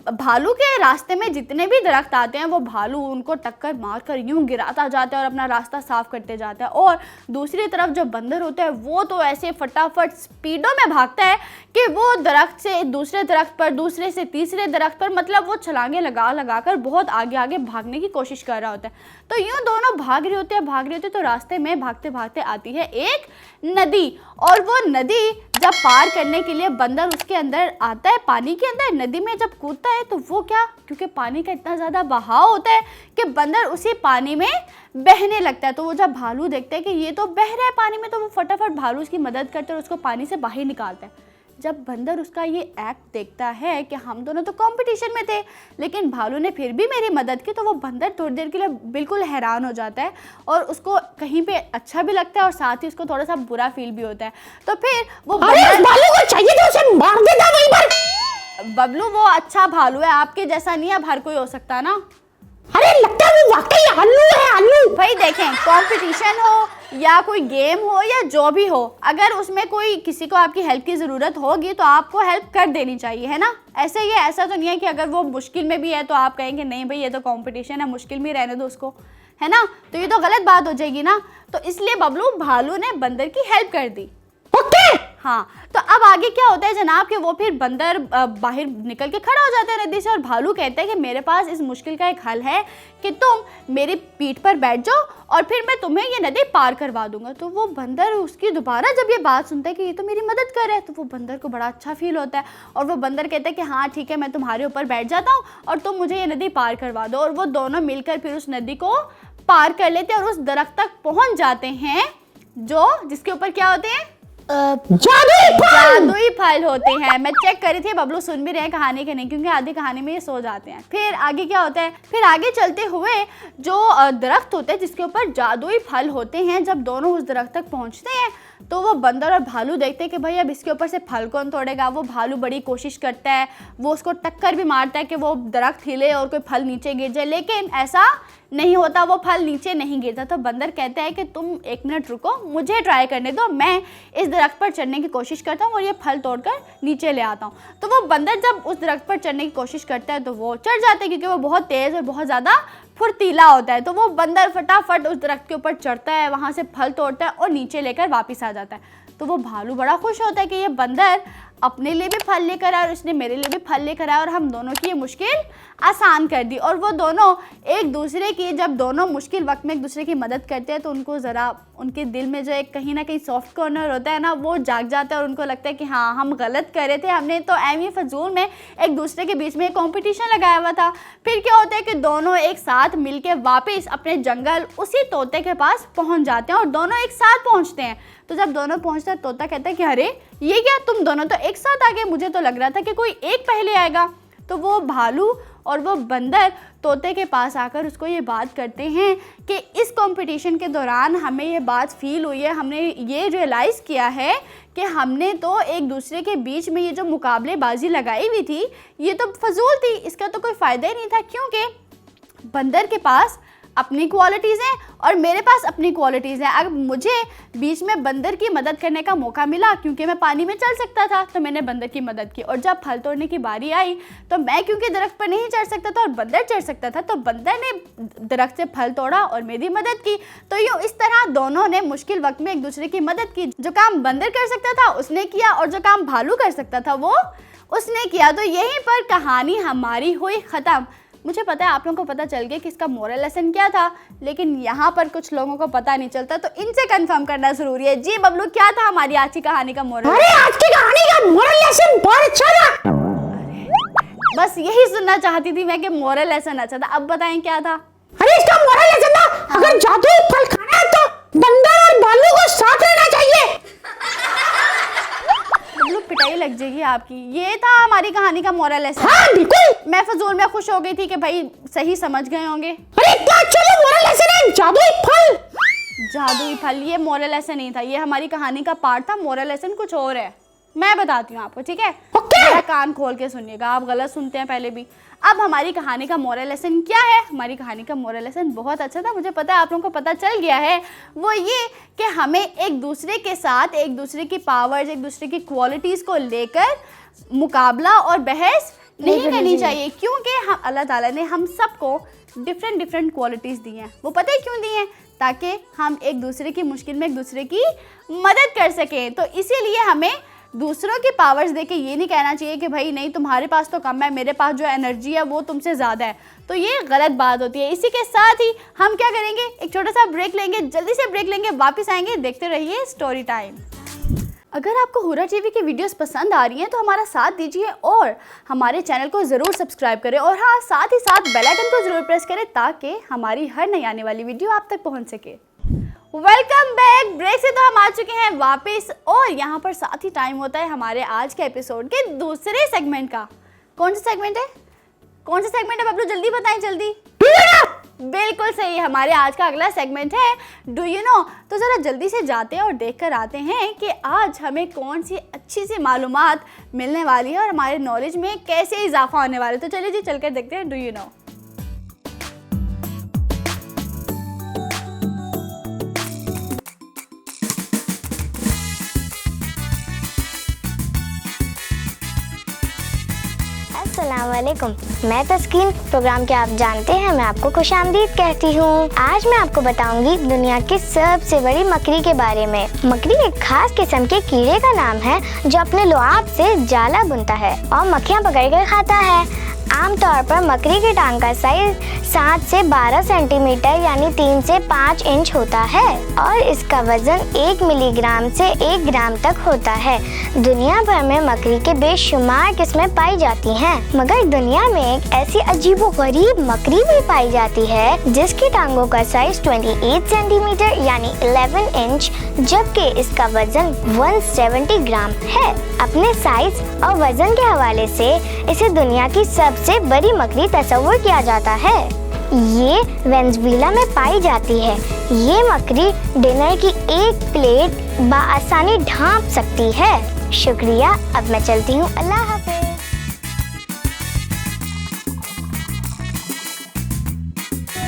भालू के रास्ते में जितने भी दरख्त आते हैं वो भालू उनको टक्कर मारकर यूं गिराता जाता है और अपना रास्ता साफ करते जाता है। और दूसरी तरफ जो बंदर होता है वो तो ऐसे फटाफट स्पीडों में भागता है कि वो दरख्त से दूसरे दरख्त पर, दूसरे से तीसरे दरख्त पर, मतलब वो छलांगे लगा लगा कर बहुत आगे आगे भागने की कोशिश कर रहा होता है। तो यूं दोनों भाग रहे होते तो रास्ते में भागते भागते आती है एक नदी, और वो नदी जब पार करने के लिए बंदर उसके अंदर आता है, पानी के अंदर नदी में जब कूदता है, तो वो क्या, क्योंकि पानी का इतना ज़्यादा बहाव होता है कि बंदर उसी पानी में बहने लगता है। तो वो जब भालू देखता है कि ये तो बह रहा है पानी में, तो वो फटाफट भालू उसकी मदद करते और उसको पानी से बाहर निकालता है। जब बंदर उसका ये एक्ट देखता है कि हम दोनों तो कंपटीशन में थे लेकिन भालू ने फिर भी मेरी मदद की, तो वो बंदर थोड़ी देर के लिए बिल्कुल हैरान हो जाता है और उसको कहीं पे अच्छा भी लगता है और साथ ही उसको थोड़ा सा बुरा फील भी होता है। तो फिर वो भालू को चाहिए तो उसे मार देता वहीं पर। बबलू वो अच्छा भालू है, आपके जैसा नहीं है, अब हर कोई हो सकता है ना। अरे लगता है वो वाकई आलू है, आलू। भाई देखें, कंपटीशन हो या कोई गेम हो या जो भी हो, अगर उसमें कोई किसी को आपकी हेल्प की ज़रूरत होगी तो आपको हेल्प कर देनी चाहिए, है ना। ऐसे ही ऐसा तो नहीं है कि अगर वो मुश्किल में भी है तो आप कहेंगे नहीं भाई ये तो कंपटीशन है, मुश्किल में रहने दो उसको, है ना, तो ये तो गलत बात हो जाएगी ना। तो इसलिए बबलू भालू ने बंदर की हेल्प कर दी। ओके। हाँ, तो अब आगे क्या होता है जनाब कि वो फिर बंदर बाहर निकल के खड़ा हो जाता है नदी से और भालू कहता है कि मेरे पास इस मुश्किल का एक हल है कि तुम मेरी पीठ पर बैठ जाओ और फिर मैं तुम्हें ये नदी पार करवा दूंगा। तो वो बंदर उसकी दोबारा जब ये बात सुनता है कि ये तो मेरी मदद कर रहा है, तो वो बंदर को बड़ा अच्छा फील होता है और वो बंदर कहता है कि हाँ ठीक है, मैं तुम्हारे ऊपर बैठ जाता हूँ और तुम मुझे ये नदी पार करवा दो। और वो दोनों मिलकर फिर उस नदी को पार कर लेते हैं और उस दरख्त तक पहुँच जाते हैं जो जिसके ऊपर क्या होते हैं, जादुई फल होते हैं। मैं चेक करी थी बबलू सुन भी रहे हैं कहानी के नहीं, क्योंकि आधी कहानी में ये सो जाते हैं। फिर आगे क्या होता है, फिर आगे चलते हुए जो दरख्त होते हैं जिसके ऊपर जादुई फल होते हैं, जब दोनों उस दरख्त तक पहुंचते हैं तो वो बंदर और भालू देखते हैं कि भाई अब इसके ऊपर से फल कौन तोड़ेगा। वो भालू बड़ी कोशिश करता है, वो उसको टक्कर भी मारता है कि वो दरख्त हिले और कोई फल नीचे गिर जाए, लेकिन ऐसा नहीं होता, वो फल नीचे नहीं गिरता। तो बंदर कहता है कि तुम एक मिनट रुको, मुझे ट्राई करने दो, मैं इस दरख्त पर चढ़ने की कोशिश करता हूँ और ये फल तोड़कर नीचे ले आता हूँ। तो वो बंदर जब उस दरख्त पर चढ़ने की कोशिश करता है तो वो चढ़ जाता है, क्योंकि वो बहुत तेज़ और बहुत ज़्यादा फुर्तीला होता है। तो वो बंदर फटाफट उस दरख्त के ऊपर चढ़ता है, वहाँ से फल तोड़ता है और नीचे लेकर वापस आ जाता है। तो वो भालू बड़ा खुश होता है कि ये बंदर अपने लिए भी फल लेकर आया और उसने मेरे लिए भी फल लेकर आया और हम दोनों की ये मुश्किल आसान कर दी। और वो दोनों एक दूसरे की, जब दोनों मुश्किल वक्त में एक दूसरे की मदद करते हैं तो उनको ज़रा उनके दिल में जो एक कहीं ना कहीं सॉफ्ट कॉर्नर होता है ना, वो जाग जाता है और उनको लगता है कि हाँ हम गलत कर रहे थे, हमने तो एमी फजूल में एक दूसरे के बीच में कंपटीशन लगाया हुआ था। फिर क्या होता है कि दोनों एक साथ मिलके वापस अपने जंगल उसी तोते के पास पहुंच जाते हैं और दोनों एक साथ पहुंचते हैं। तो जब दोनों पहुंचते हैं तोता कहता है कि अरे ये क्या, तुम दोनों तो एक साथ आ गए, मुझे तो लग रहा था कि कोई एक पहले आएगा। तो वो भालू और वो बंदर तोते के पास आकर उसको ये बात करते हैं कि इस कंपटीशन के दौरान हमें ये बात फील हुई है, हमने ये रियलाइज़ किया है कि हमने तो एक दूसरे के बीच में ये जो मुकाबलेबाजी लगाई हुई थी ये तो फजूल थी, इसका तो कोई फ़ायदा ही नहीं था, क्योंकि बंदर के पास अपनी क्वालिटीज़ हैं और मेरे पास अपनी क्वालिटीज़ हैं। अगर मुझे बीच में बंदर की मदद करने का मौका मिला, क्योंकि मैं पानी में चल सकता था तो मैंने बंदर की मदद की, और जब फल तोड़ने की बारी आई तो मैं क्योंकि दरख्त पर नहीं चढ़ सकता था और बंदर चढ़ सकता था, तो बंदर ने दरख्त से फल तोड़ा और मेरी मदद की। तो यूँ इस तरह दोनों ने मुश्किल वक्त में एक दूसरे की मदद की। जो काम बंदर कर सकता था उसने किया और जो काम भालू कर सकता था वो उसने किया। तो यहीं पर कहानी हमारी हुई ख़त्म। मुझे पता है आप लोगों को पता चल गया कि इसका मोरल लेसन क्या था, लेकिन यहाँ पर कुछ लोगों को पता नहीं चलता, तो इनसे कंफर्म करना जरूरी है। जी बबलू, क्या था हमारी आज की कहानी का मोरल? अरे आज की कहानी का मोरल लेसन बहुत अच्छा था। बस यही सुनना चाहती थी मैं कि मोरल लेसन अच्छा था। अब बताएं क्या था? अरे इसका मोरल लेसन था, अगर जादुई फल खाना है तो बंदर और भालू को साथ रहना चाहिए। पिटाई लग जाएगी आपकी। ये था हमारी कहानी का मोरल लेसन। हाँ बिल्कुल। मैं फजूल में खुश हो गई थी कि भाई सही समझ गए होंगे। अरे क्या चलो मोरल लेसन है जादुई फल। जादुई फल, ये मोरल लेसन नहीं था, ये हमारी कहानी का पार्ट था। मोरल लेसन कुछ और है, मैं बताती हूँ आपको, ठीक है? मेरा कान खोल के सुनिएगा, आप गलत सुनते हैं पहले भी। अब हमारी कहानी का मोरल लेसन क्या है? हमारी कहानी का मोरल लेसन बहुत अच्छा था, मुझे पता है आप लोगों को पता चल गया है। वो ये कि हमें एक दूसरे के साथ एक दूसरे की पावर्स, एक दूसरे की क्वालिटीज़ को लेकर मुकाबला और बहस नहीं करनी चाहिए, क्योंकि हम अल्लाह ताला ने हम सबको डिफरेंट क्वालिटीज़ दी हैं। वो पता है क्यों दी हैं? ताकि हम एक दूसरे की मुश्किल में एक दूसरे की मदद कर सकें। तो इसीलिए हमें दूसरों की पावर्स देके ये नहीं कहना चाहिए कि भाई नहीं तुम्हारे पास तो कम है, मेरे पास जो एनर्जी है वो तुमसे ज़्यादा है, तो ये गलत बात होती है। इसी के साथ ही हम क्या करेंगे, एक छोटा सा ब्रेक लेंगे, जल्दी से ब्रेक लेंगे, वापस आएंगे, देखते रहिए स्टोरी टाइम। अगर आपको हुर्रा टीवी की वीडियोस पसंद आ रही हैं तो हमारा साथ दीजिए और हमारे चैनल को ज़रूर सब्सक्राइब करें, और हाँ साथ ही साथ बेल आइकन को ज़रूर प्रेस करें ताकि हमारी हर नई आने वाली वीडियो आप तक पहुंच सके। Welcome back. ब्रेक से तो हम आ चुके हैं वापस और यहाँ पर साथ ही टाइम होता है हमारे आज के एपिसोड के दूसरे सेगमेंट का। कौन सा सेगमेंट है? कौन सा सेगमेंट है बबलू? जल्दी बताएं जल्दी। बिल्कुल सही, हमारे आज का अगला सेगमेंट है डू यू नो। तो ज़रा जल्दी से जाते हैं और देख कर आते हैं कि आज हमें कौन सी अच्छी सी मालूमात मिलने वाली है और हमारे नॉलेज में कैसे इजाफा होने वाला है। तो चलिए जी चलकर देखते हैं डू यू नो। अस्सलामुअलैकुम, मैं तस्कीन। प्रोग्राम के आप जानते हैं मैं आपको खुशामदीद कहती हूँ। आज मैं आपको बताऊंगी दुनिया की सबसे बड़ी मकड़ी के बारे में। मकड़ी एक खास किस्म के कीड़े का नाम है जो अपने लुआब से जाला बुनता है और मक्खियाँ पकड़ कर खाता है। आमतौर पर मकड़ी की टांग का साइज 7 से 12 सेंटीमीटर यानी 3 से 5 इंच होता है और इसका वजन 1 मिलीग्राम से 1 ग्राम तक होता है। दुनिया भर में मकड़ी के बेशुमार किस्में पाई जाती हैं, मगर दुनिया में एक ऐसी अजीबोगरीब मकड़ी भी पाई जाती है जिसकी टांगों का साइज 28 सेंटीमीटर यानी 11 इंच, जबकि इसका वजन 170 ग्राम है। अपने साइज और वजन के हवाले से इसे दुनिया की सबसे बड़ी मकड़ी तस्वुर किया जाता है। ये वेनेजुएला में पाई जाती है। ये मकड़ी डिनर की एक प्लेट बआसानी ढांप सकती है। शुक्रिया, अब मैं चलती हूँ, अल्लाह हाफ़िज़।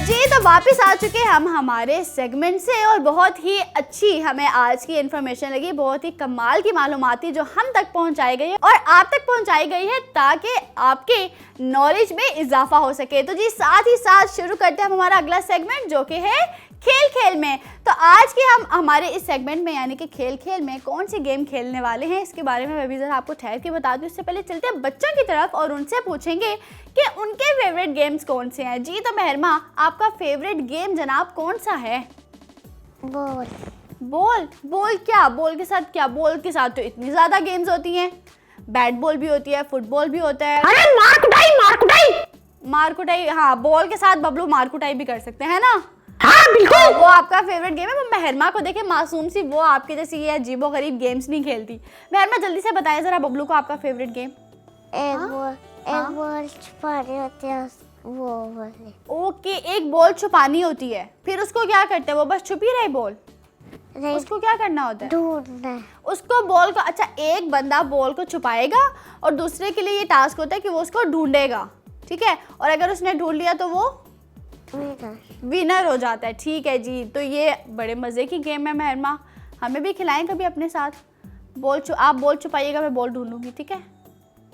जी तो वापस आ चुके हम हमारे सेगमेंट से और बहुत ही अच्छी हमें आज की इन्फॉर्मेशन लगी। बहुत ही कमाल की मालूमात थी जो हम तक पहुंचाई गई है और आप तक पहुंचाई गई है ताकि आपके नॉलेज में इजाफा हो सके। तो जी साथ ही साथ शुरू करते हैं हम हमारा अगला सेगमेंट जो कि है खेल खेल में। तो आज के हम हमारे इस सेगमेंट में यानी कि खेल खेल में कौन सी गेम खेलने वाले हैं इसके बारे में मैं भी ज़रा आपको ठहर के बता दूं। इससे पहले चलते हैं बच्चों की तरफ और उनसे पूछेंगे कि उनके फेवरेट गेम्स कौन से हैं। जी तो मेहरमा, आपका फेवरेट गेम जनाब कौन सा है? बोल। बॉल? बॉल क्या? बॉल के साथ क्या? बॉल के साथ तो इतनी ज़्यादा गेम्स होती हैं। बैट बॉल भी होती है, फुटबॉल भी होता है। अरे मार कुटाई। मार कुटाई, हाँ बॉल के साथ बबलू मार कुटाई भी कर सकते हैं ना। हाँ बिल्कुल। वो आपका फेवरेट गेम है। वो मेहरमा को देखे मासूम सी, वो आपके जैसी ये अजीबो गरीब गेम्स नहीं खेलती। मेहरमा जल्दी से बताएं जरा बबलू को आपका फेवरेट गेम। एक बॉल छुपानी होती है, वो वाली। ओके, एक बॉल छुपानी होती है, फिर उसको क्या करते हैं? वो बस छुपी रहे बॉल, उसको क्या करना होता है? ढूंढना। उसको बॉल को, अच्छा एक बंदा बॉल को छुपाएगा और दूसरे के लिए ये टास्क होता है कि वो उसको ढूंढेगा, ठीक है? और अगर उसने ढूंढ लिया तो वो विनर हो जाता है। ठीक है जी, तो ये बड़े मज़े की गेम है मेहरमा, हमें भी खिलाएं कभी अपने साथ। आप बॉल छुपाइएगा, मैं बॉल ढूंढूंगी, ठीक है?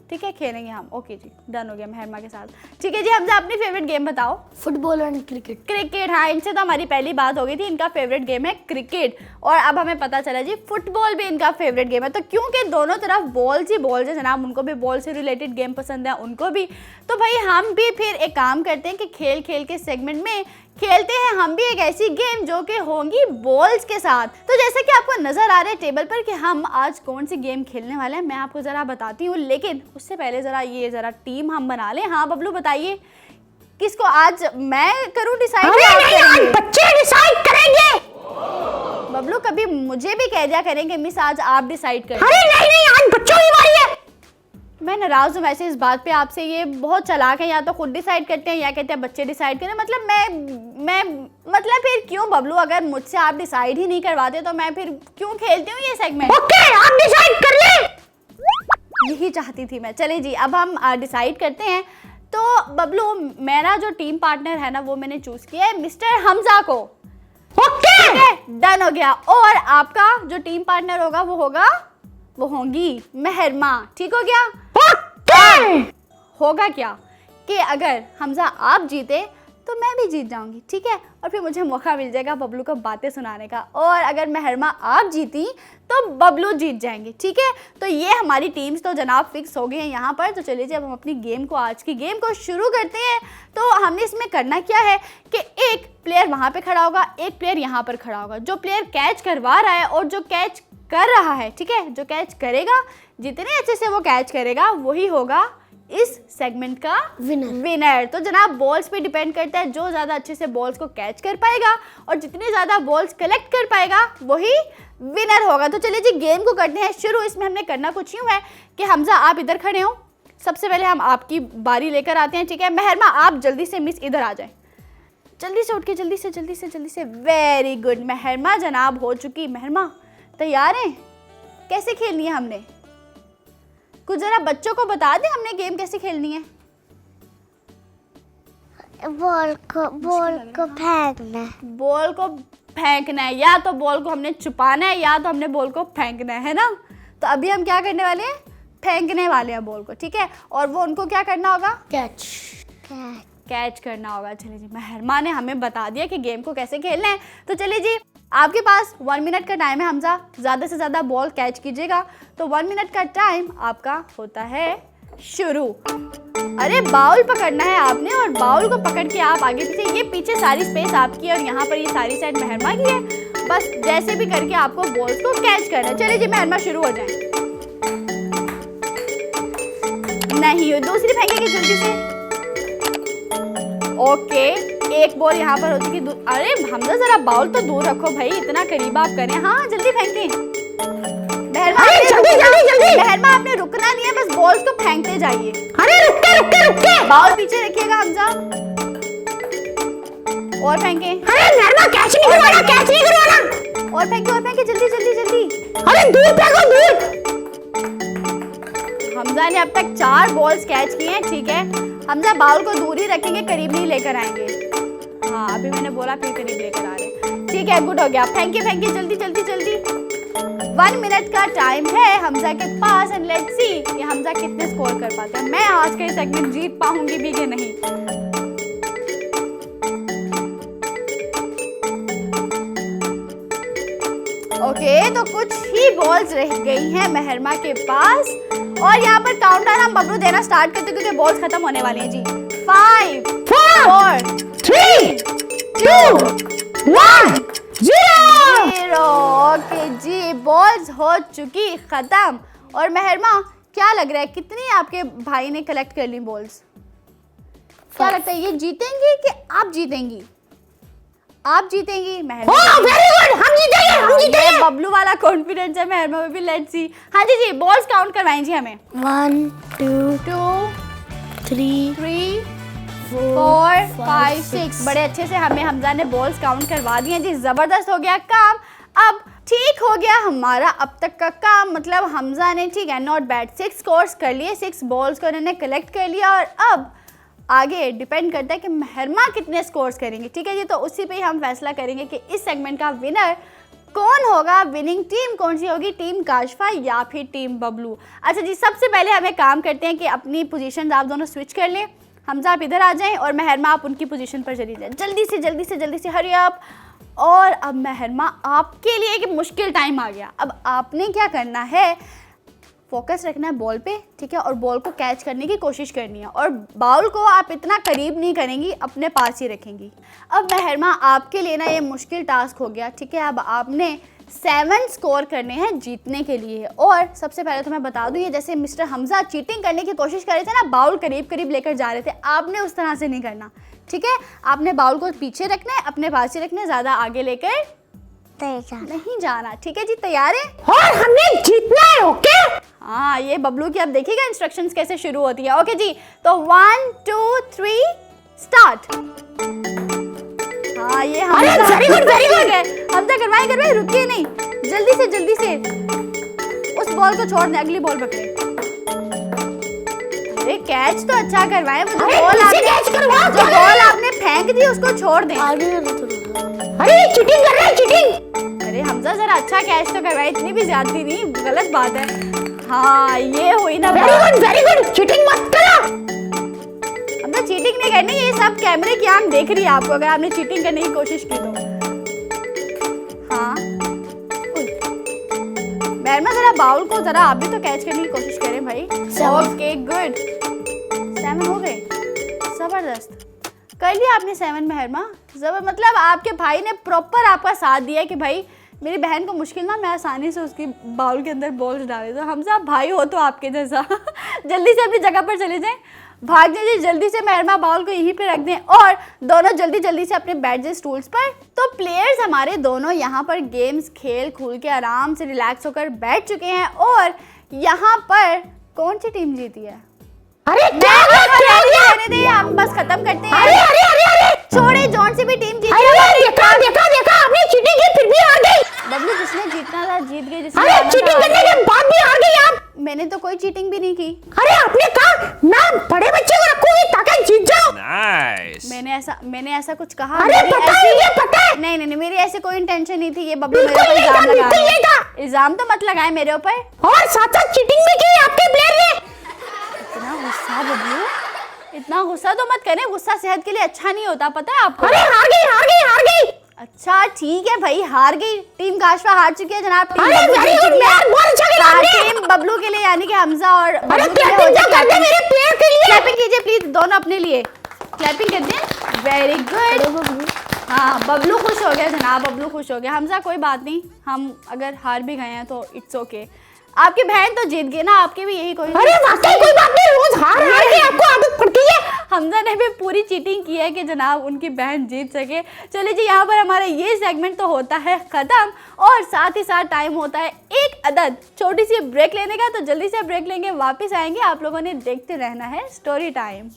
ठीक है, खेलेंगे हम। ओके जी, डन हो गया मेहरमा के साथ। ठीक है जी, हमसे अपनी फेवरेट गेम बताओ। फुटबॉल और क्रिकेट। क्रिकेट, हाँ इनसे तो हमारी पहली बात हो गई थी। इनका फेवरेट गेम है क्रिकेट और अब हमें पता चला जी फुटबॉल भी इनका फेवरेट गेम है। तो क्योंकि दोनों तरफ बॉल है जनाब, उनको भी बॉल से रिलेटेड गेम पसंद है, उनको भी। तो भाई हम भी फिर एक काम करते हैं कि खेल खेल के सेगमेंट में खेलते हैं हम भी एक ऐसी गेम जो कि होंगी बॉल्स के साथ। तो जैसे कि आपको नजर आ रहा है टेबल पर कि हम आज कौन सी गेम खेलने वाले हैं, मैं आपको जरा बताती हूँ, लेकिन उससे पहले जरा टीम हम बना लें। हाँ बबलू बताइए, किसको आज मैं करूँ डिसाइड? नहीं, बच्चे डिसाइड करेंगे। बबलू कभी मुझे भी कह दिया करेंगे मिस आज आप डिसाइड करें। अरे नहीं, आज बच्चों की बारी है। मैं नाराज हूँ वैसे इस बात पे आपसे, ये बहुत चालाक है। या तो खुद डिसाइड करते हैं या कहते हैं बच्चे डिसाइड करें। मतलब मैं मतलब फिर क्यों बबलू, अगर मुझसे आप डिसाइड ही नहीं करवाते तो मैं फिर क्यों खेलती हूँ ये सेगमेंट? ओके, आप डिसाइड कर ले। यही चाहती थी मैं। चले जी, अब हम डिसाइड करते हैं। तो बबलू, मेरा जो टीम पार्टनर है ना वो मैंने चूज किया है मिस्टर हमजा को। ओके, डन हो गया। और आपका जो टीम पार्टनर होगा वो होंगी मेहरमा। ठीक हो गया? ओके। होगा क्या कि अगर हमजा आप जीते तो मैं भी जीत जाऊंगी, ठीक है? और फिर मुझे मौका मिल जाएगा बबलू को बातें सुनाने का। और अगर मेहरमा आप जीती तो बबलू जीत जाएंगे, ठीक है? तो ये हमारी टीम्स तो जनाब फिक्स हो गई हैं यहाँ पर। तो चलिए जब हम अपनी गेम को, आज की गेम को शुरू करते हैं। तो हमने इसमें करना क्या है कि एक प्लेयर वहाँ पे खड़ा होगा, एक प्लेयर यहाँ पर खड़ा होगा। जो प्लेयर कैच करवा रहा है और जो कैच कर रहा है, ठीक है, जो कैच करेगा, जितने अच्छे से वो कैच करेगा वही होगा इस सेगमेंट का विनर। तो जनाब बॉल्स पे डिपेंड करता है, जो ज़्यादा अच्छे से बॉल्स को कैच कर पाएगा और जितनी ज़्यादा बॉल्स कलेक्ट कर पाएगा वही विनर होगा। तो चलिए जी गेम को करते हैं शुरू। इसमें हमने करना कुछ यूँ है कि हमजा आप इधर खड़े हो, सबसे पहले हम आपकी बारी लेकर आते हैं, ठीक है। मेहरमा आप जल्दी से मिस इधर आ जाएं, जल्दी से उठ के जल्दी से। वेरी गुड, मेहरमा जनाब हो चुकी। मेहरमा तैयार हैं? कैसे खेलनी है हमने? कुछ जरा बच्चों को बता दें हमने गेम कैसे खेलनी है। बॉल को फेंकना है। बॉल को फेंकना है, या तो बॉल को हमने छुपाना है या तो हमने बॉल को फेंकना है ना। तो अभी हम क्या करने वाले हैं? फेंकने वाले हैं बॉल को, ठीक है। और वो उनको क्या करना होगा? कैच करना होगा। चलिए जी मेहरमा ने हमें बता दिया कि गेम को कैसे खेलना है। तो चलिए जी आपके पास 1 मिनट का टाइम है हमजा, ज़्यादा से ज़्यादा बॉल कैच कीजिएगा। तो 1 मिनट का टाइम आपका होता है शुरू। अरे बाउल पकड़ना है आपने और बाउल को पकड़ के आप आगे पीछे, ये पीछे सारी स्पेस आपकी और यहाँ पर ये सारी साइड मेहरमा की है। बस जैसे भी करके आपको बॉल्स को कैच करना है। चलिए जी मेहरमा शुरू हो जाए। नहीं हो, दूसरी फेंकेगी जल्दी से। ओके, एक बॉल यहाँ पर हो चुकी। अरे हमजा जरा बाउल तो दूर रखो भाई, इतना करीब आप करें। हाँ जल्दी फेंकें। मेहरमा आपने रुकना नहीं है, बस बॉल्स को फेंकते जाइए। अरे रुक। बाउल पीछे रखिएगा हमजा, और फेंके। अरे मेहरमा कैच नहीं करवाना। और फेंके जल्दी। अरे दूर फेंको, दूर। हमजा ने अब तक 4 बॉल्स कैच किए हैं, ठीक है। हमजा बाउल को दूर ही रखेंगे, करीब नहीं लेकर आएंगे। हाँ अभी मैंने बोला फिर करीब लेकर आ रहे, ठीक है। गुड हो गया। फेंके जल्दी। 1 मिनट का टाइम है हमजा के पास एंड लेट्स सी कि हमजा कितने स्कोर कर पाते हैं। मैं आज का सेगमेंट जीत पाऊंगी भी कि नहीं। ओके, तो कुछ ही बॉल्स रह गई हैं मेहरमा के पास और यहाँ पर काउंटडाउन हम बबलू देना स्टार्ट करते हैं क्योंकि बॉल्स खत्म होने वाली हैं जी। 5 4 3 2 1 0। ओके जी, बॉल्स हो चुकी खत्म। और मेहरमा क्या लग रहा है कितनी आपके भाई ने कलेक्ट कर ली बॉल्स? क्या लगता है ये जीतेंगी कि आप जीतेंगी? आप जीतेंगी मेहरमा। वेरी गुड, हम जीतेंगे। बबलू वाला कॉन्फिडेंस है मेहरमा में भी। Let's see. हाँ जी बॉल्स काउंट करवाएं जी हमें। 1 2 3 4 5 6। बड़े अच्छे से हमें हमजा ने बॉल्स काउंट करवा दिए जी। जबरदस्त हो गया काम। अब ठीक हो गया हमारा अब तक का काम, मतलब हमजा ने, ठीक है, नॉट बैड, 6 स्कोर्स कर लिए। 6 बॉल्स को उन्होंने कलेक्ट कर लिया और अब आगे डिपेंड करता है कि मेहरमा कितने स्कोर्स करेंगे, ठीक है जी। तो उसी पे ही हम फैसला करेंगे कि इस सेगमेंट का विनर कौन होगा। विनिंग टीम कौन सी होगी, टीम काशफा या फिर टीम बबलू? अच्छा जी, सबसे पहले हमें काम करते हैं कि अपनी पोजीशन आप दोनों स्विच कर लें। हमजा आप इधर आ जाएं और मेहरमा आप उनकी पोजीशन पर चली जाए। जल्दी से हरी अप। और अब मेहरमा आपके लिए एक मुश्किल टाइम आ गया। अब आपने क्या करना है, फोकस रखना है बॉल पे, ठीक है, और बॉल को कैच करने की कोशिश करनी है और बाउल को आप इतना करीब नहीं करेंगी, अपने पास ही रखेंगी। अब मेहरमा आपके लिए ना ये मुश्किल टास्क हो गया, ठीक है। अब आपने 7 स्कोर करने हैं जीतने के लिए। और सबसे पहले तो मैं बता दूं, ये जैसे मिस्टर हमजा चीटिंग करने की कोशिश कर रहे थे ना, बाउल करीब लेकर जा रहे थे, आपने उस तरह से नहीं करना, ठीक है। आपने बाउल को पीछे रखना है, अपने पास ही रखना है, ज़्यादा आगे लेकर नहीं जाना, ठीक है जी। तैयार है? और हमने जीतना है, ओके। हाँ ये बबलू की अब देखिएगा इंस्ट्रक्शंस कैसे शुरू होती है। ओके जी, तो 1 2 3 स्टार्ट। हाँ ये वेरी गुड है। हमजा करवाएं, रुकिए नहीं, जल्दी से उस बॉल को छोड़ दें, अगली बॉल पकड़े। अरे कैच तो अच्छा करवाएं, वो जो बॉल आपने फेंक दी उसको छोड़ दें। अरे चीटिंग कर रहा है, चीटिंग। अरे हमजा जरा अच्छा कैच तो करवाए, इतनी भी ज्यादती नहीं, गलत बात है। हाँ ये हुई ना। वेरी गुड, चीटिंग मत करो। हमजा चीटिंग नहीं करनी, ये सब कैमरे की आंख देख रही है आपको, अगर आपने चीटिंग करने की कोशिश की तो। हाँ मेहरमा जरा बाउल को जरा आप भी तो कैच करने की कोशिश करें भाई। ओके गुड, 7 हो गए, जबरदस्त कर लिया आपने 7 मेहरमा। मतलब आपके भाई ने प्रॉपर आपका साथ दिया कि भाई मेरी बहन को मुश्किल ना, मैं आसानी से उसकी बाउल के अंदर बॉल्स डाल देती हूँ। हमजा भाई हो तो आपके जैसा जल्दी से अपनी जगह पर चले जाएं, भाग जाइए जल्दी से, मेहरमा बाउल को यहीं पे रख दें और दोनों जल्दी जल्दी से अपने बैठ जाए स्टूल्स पर। तो प्लेयर्स हमारे दोनों यहाँ पर गेम्स खेल खूल के आराम से रिलैक्स होकर बैठ चुके हैं। और यहाँ पर कौन सी टीम जीती है? अरे रहने दे, हम बस खत्म करते हैं। अरे अरे अरे अरे छोड़े, जौन सी भी टीम जीती अरे है। देखा देखा देखा, आपने चीटिंग की फिर भी हार गई। बबलू, जिसने जीतना था जीत गई, जिसने अरे हारना था चीटिंग हार करने गई। के बाद भी हार गई आप। मैंने तो कोई चीटिंग भी नहीं की। अरे आपने कहा मैं बड़े बच्चे को रखूंगी ताकि जीत जाऊं। नाइस। मैंने ऐसा कुछ कहा? अरे मेरी पता है, ऐसी- मुझे पता है। नहीं नहीं नहीं, मेरी ऐसी कोई इंटेंशन नहीं थी। ये बबलू मेरे बिल्कुल ऊपर नहीं था, इल्जाम लगा बिल्कुल रहे नहीं था। हैं। इल्जाम तो मत लगाए मेरे ऊपर। और साथ साथ चीटिंग भी की आपके प्लेयर ने। इतना गुस्सा बबलू, इतना गुस्सा तो मत करें, गुस्सा सेहत के लिए अच्छा नहीं होता, पता है आपको? अरे हार गई हार गई हार गई। अच्छा ठीक है भाई, हार गई टीम। काशफा हार चुकी है जनाब। टीम अरे बबलू very जीत good चुकी है। यार, बहुत अच्छा खेला आपने। टीम बबलू के लिए यानी कि हमजा और अरे बबलू के लिए हो क्लैपिंग जाए कर दे clapping। मेरे प्लेयर के लिए। क्लैपिंग कीजिए प्लीज, दोनों अपने लिए क्लैपिंग कर दें। Very good. हाँ, बबलू खुश हो गया जनाब, बबलू खुश हो गया। हमजा कोई बात नहीं, हम अगर हार भी गए हैं तो इट्स ओके। आपकी बहन तो जीत गई ना, आपके भी यही कोई। अरे वाकई कोई बात नहीं, रोज हार हार के आपको आदत पड़ती है। हमजा ने भी पूरी चीटिंग की है कि जनाब उनकी बहन जीत सके। चलिए जी, यहाँ पर हमारा ये सेगमेंट तो होता है ख़त्म और साथ ही साथ टाइम होता है एक अदद छोटी सी ब्रेक लेने का। तो जल्दी से ब्रेक लेंगे, वापस आएंगे। आप लोगों ने देखते रहना है स्टोरी टाइम।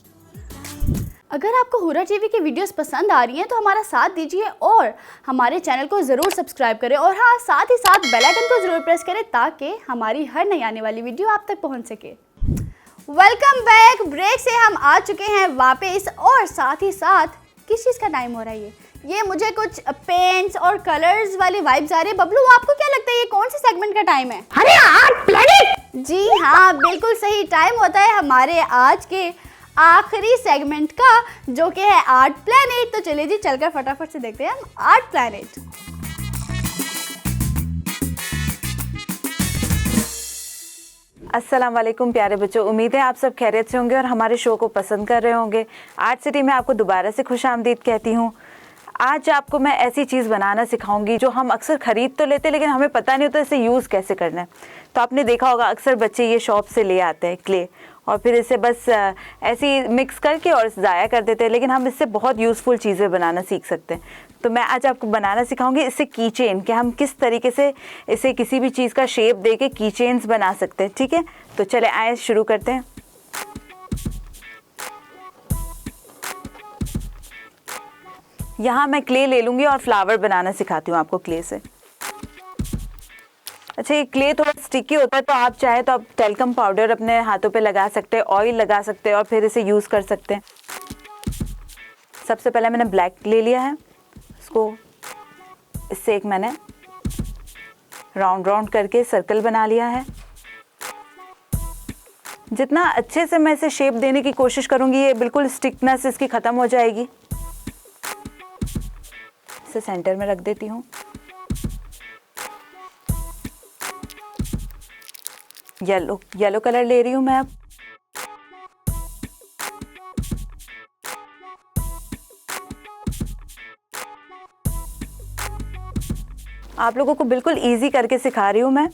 अगर आपको हुरा टीवी की वीडियोस पसंद आ रही हैं तो हमारा साथ दीजिए और हमारे चैनल को ज़रूर सब्सक्राइब करें और हाँ, साथ ही साथ बेल आइकन को ज़रूर प्रेस करें ताकि हमारी हर नई आने वाली वीडियो आप तक पहुंच सके। Welcome back. ब्रेक से हम आ चुके हैं वापस और साथ ही साथ किस चीज़ का टाइम हो रहा है? ये मुझे कुछ पेंट्स और कलर्स वाली वाइब्स आ रही है। बबलू, आपको क्या लगता है ये कौन से सेगमेंट का टाइम है? अरे आर्ट प्लेनेट। जी हाँ, बिल्कुल सही टाइम होता है हमारे आज के आखिरी सेगमेंट का, जो कि है आर्ट प्लैनेट। तो चलिए जी, चलकर फटाफट से देखते हैं हम आर्ट प्लैनेट। अस्सलाम वालेकुम प्यारे बच्चों, उम्मीद है आप सब खैरियत से होंगे और हमारे शो को पसंद कर रहे होंगे। आर्ट सिटी में आपको दोबारा से खुश आमदीद कहती हूँ। आज आपको मैं ऐसी चीज़ बनाना सिखाऊंगी जो हम अक्सर ख़रीद तो लेते लेकिन हमें पता नहीं होता इसे यूज़ कैसे करना है। तो आपने देखा होगा अक्सर बच्चे ये शॉप से ले आते हैं क्ले और फिर इसे बस ऐसे ही मिक्स करके और ज़ाया कर देते हैं, लेकिन हम इससे बहुत यूज़फुल चीज़ें बनाना सीख सकते हैं। तो मैं आज आपको बनाना सिखाऊंगी इससे की चेन, कि हम किस तरीके से इसे किसी भी चीज़ का शेप दे के की चेन्स बना सकते हैं। ठीक है, तो चले आए शुरू करते हैं। यहाँ मैं क्ले ले लूँगी और फ्लावर बनाना सिखाती हूँ आपको क्ले से। अच्छा, ये क्ले थोड़ा स्टिकी होता है तो आप चाहे तो आप टेल्कम पाउडर अपने हाथों पे लगा सकते हैं, ऑयल लगा सकते हैं और फिर इसे यूज़ कर सकते हैं। सबसे पहले मैंने ब्लैक ले लिया है, इसको इससे एक मैंने राउंड राउंड करके सर्कल बना लिया है। जितना अच्छे से मैं इसे शेप देने की कोशिश करूँगी ये बिल्कुल स्टिकनेस इसकी ख़त्म हो जाएगी। इसे सेंटर में रख देती हूँ। येलो कलर ले रही हूँ मैं अब। आप लोगों को बिल्कुल इजी करके सिखा रही हूँ मैं,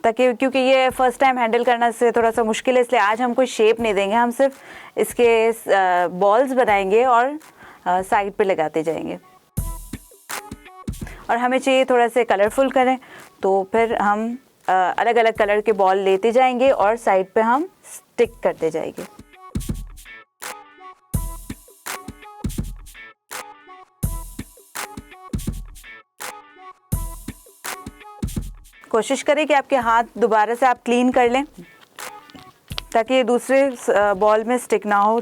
ताकि क्योंकि ये फर्स्ट टाइम हैंडल करना से थोड़ा सा मुश्किल है, इसलिए आज हम कोई शेप नहीं देंगे, हम सिर्फ इसके बॉल्स बनाएंगे और साइड पे लगाते जाएंगे। और हमें चाहिए थोड़ा से कलरफुल करें तो फिर हम अलग अलग कलर के बॉल लेते जाएंगे और साइड पे हम स्टिक करते जाएंगे। कोशिश करें कि आपके हाथ दोबारा से आप क्लीन कर लें ताकि ये दूसरे बॉल में स्टिक ना हो।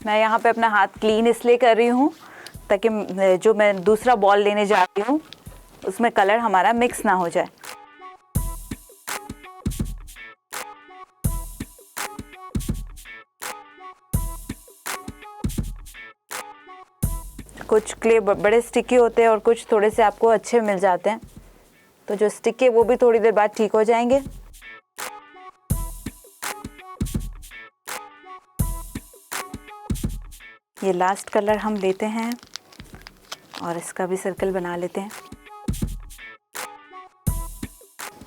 मैं यहाँ पे अपना हाथ क्लीन इसलिए कर रही हूँ ताकि जो मैं दूसरा बॉल लेने जा रही हूँ उसमें कलर हमारा मिक्स ना हो जाए। कुछ क्ले बड़े स्टिकी होते हैं और कुछ थोड़े से आपको अच्छे मिल जाते हैं, तो जो स्टिकी है वो भी थोड़ी देर बाद ठीक हो जाएंगे। ये लास्ट कलर हम लेते हैं और इसका भी सर्कल बना लेते हैं।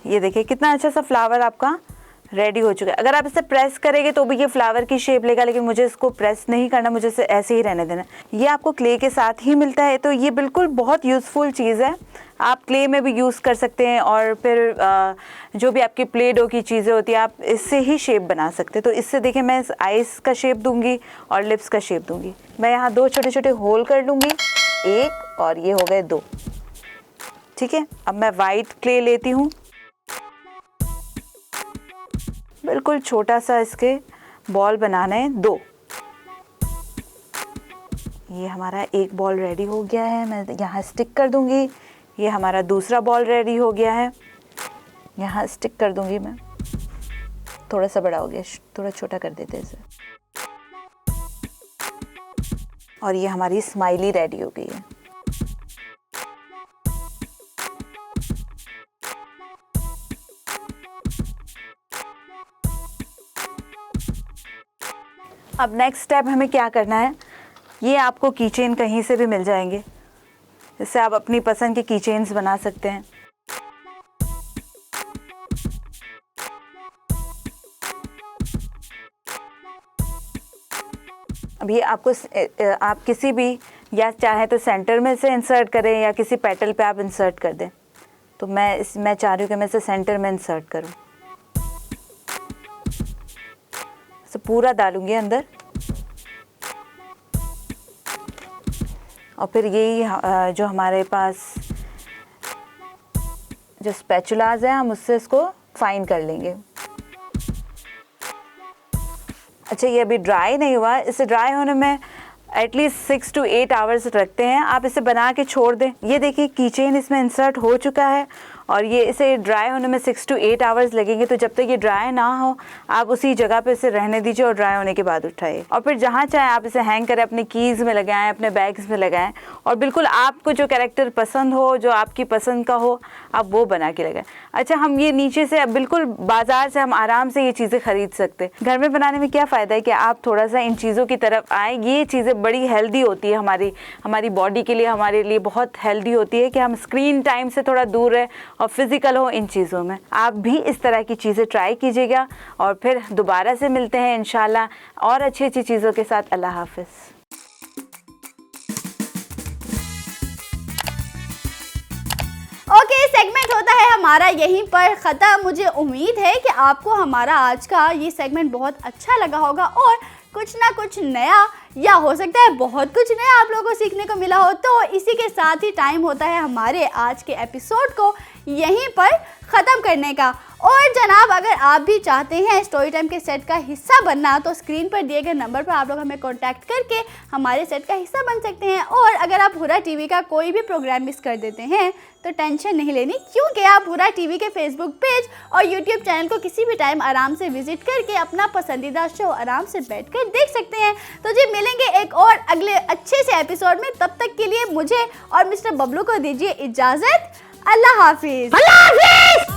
ये देखिए कितना अच्छा सा फ्लावर आपका रेडी हो चुका है। अगर आप इसे प्रेस करेंगे तो भी ये फ्लावर की शेप लेगा, लेकिन मुझे इसको प्रेस नहीं करना, मुझे इसे ऐसे ही रहने देना। ये आपको क्ले के साथ ही मिलता है, तो ये बिल्कुल बहुत यूज़फुल चीज़ है। आप क्ले में भी यूज़ कर सकते हैं और फिर जो भी आपकी प्ले डो की चीज़ें होती हैं आप इससे ही शेप बना सकते हैं। तो इससे देखिए मैं इस आइज़ का शेप दूंगी और लिप्स का शेप दूंगी। मैं यहाँ 2 छोटे छोटे होल कर लूँगी, 1 और ये हो गए 2। ठीक है, अब मैं वाइट क्ले लेती हूँ, बिल्कुल छोटा सा इसके बॉल बनाना है 2। ये हमारा एक बॉल रेडी हो गया है, मैं यहाँ स्टिक कर दूंगी। ये हमारा दूसरा बॉल रेडी हो गया है, यहाँ स्टिक कर दूंगी मैं। थोड़ा सा बड़ा हो गया, थोड़ा छोटा कर देते हैं इसे। और ये हमारी स्माइली रेडी हो गई है। अब नेक्स्ट स्टेप हमें क्या करना है, ये आपको कीचेन कहीं से भी मिल जाएंगे, इससे आप अपनी पसंद के कीचेन्स बना सकते हैं। अब ये आपको आप किसी भी, या चाहे तो सेंटर में से इंसर्ट करें या किसी पेटल पे आप इंसर्ट कर दें। तो मैं चाह रही हूँ कि मैं इसे सेंटर में इंसर्ट करूँ। इसे पूरा डालूंगी अंदर और फिर यही जो हमारे पास जो स्पैचुलाज है हम उससे इसको फाइन कर लेंगे। अच्छा, ये अभी ड्राई नहीं हुआ, इसे ड्राई होने में एटलीस्ट 6 to 8 आवर्स रखते हैं। आप इसे बना के छोड़ दें। ये देखिए कीचेन इसमें इंसर्ट हो चुका है और ये इसे ड्राई होने में 6 to 8 आवर्स लगेंगे। तो जब तक ये ड्राई ना हो आप उसी जगह पे इसे रहने दीजिए और ड्राई होने के बाद उठाइए और फिर जहाँ चाहे आप इसे हैंग करें, अपनी कीज़ में लगाएं, अपने बैग्स में लगाएं और बिल्कुल आपको जो कैरेक्टर पसंद हो, जो आपकी पसंद का हो, आप वो बना के लगाएं। अच्छा, हम ये नीचे से बिल्कुल बाजार से हम आराम से ये चीज़ें खरीद सकते हैं। घर में बनाने में क्या फ़ायदा है कि आप थोड़ा सा इन चीज़ों की तरफ आएँ। ये चीज़ें बड़ी हेल्दी होती है, हमारी बॉडी के लिए, हमारे लिए बहुत हेल्दी होती है कि हम स्क्रीन टाइम से थोड़ा दूर रहें और फिजिकल हो इन चीज़ों में। आप भी इस तरह की चीज़ें ट्राई कीजिएगा और फिर दोबारा से मिलते हैं इंशाल्लाह और अच्छी अच्छी चीज़ों के साथ। अल्लाह हाफिज़। ओके, सेगमेंट होता है हमारा यहीं पर ख़त्म। मुझे उम्मीद है कि आपको हमारा आज का ये सेगमेंट बहुत अच्छा लगा होगा और कुछ ना कुछ नया, या हो सकता है बहुत कुछ नया आप लोगों को सीखने को मिला हो। तो इसी के साथ ही टाइम होता है हमारे आज के एपिसोड को यहीं पर ख़त्म करने का। और जनाब, अगर आप भी चाहते हैं स्टोरी टाइम के सेट का हिस्सा बनना तो स्क्रीन पर दिए गए नंबर पर आप लोग हमें कांटेक्ट करके हमारे सेट का हिस्सा बन सकते हैं। और अगर आप हुरा टीवी का कोई भी प्रोग्राम मिस कर देते हैं तो टेंशन नहीं लेनी, क्योंकि आप हुरा टीवी के फेसबुक पेज और यूट्यूब चैनल को किसी भी टाइम आराम से विजिट करके अपना पसंदीदा शो आराम से बैठकर देख सकते हैं। तो जी, मिलेंगे एक और अगले अच्छे से एपिसोड में। तब तक के लिए मुझे और मिस्टर बबलू को दीजिए इजाज़त। अल्लाह हाफिज़।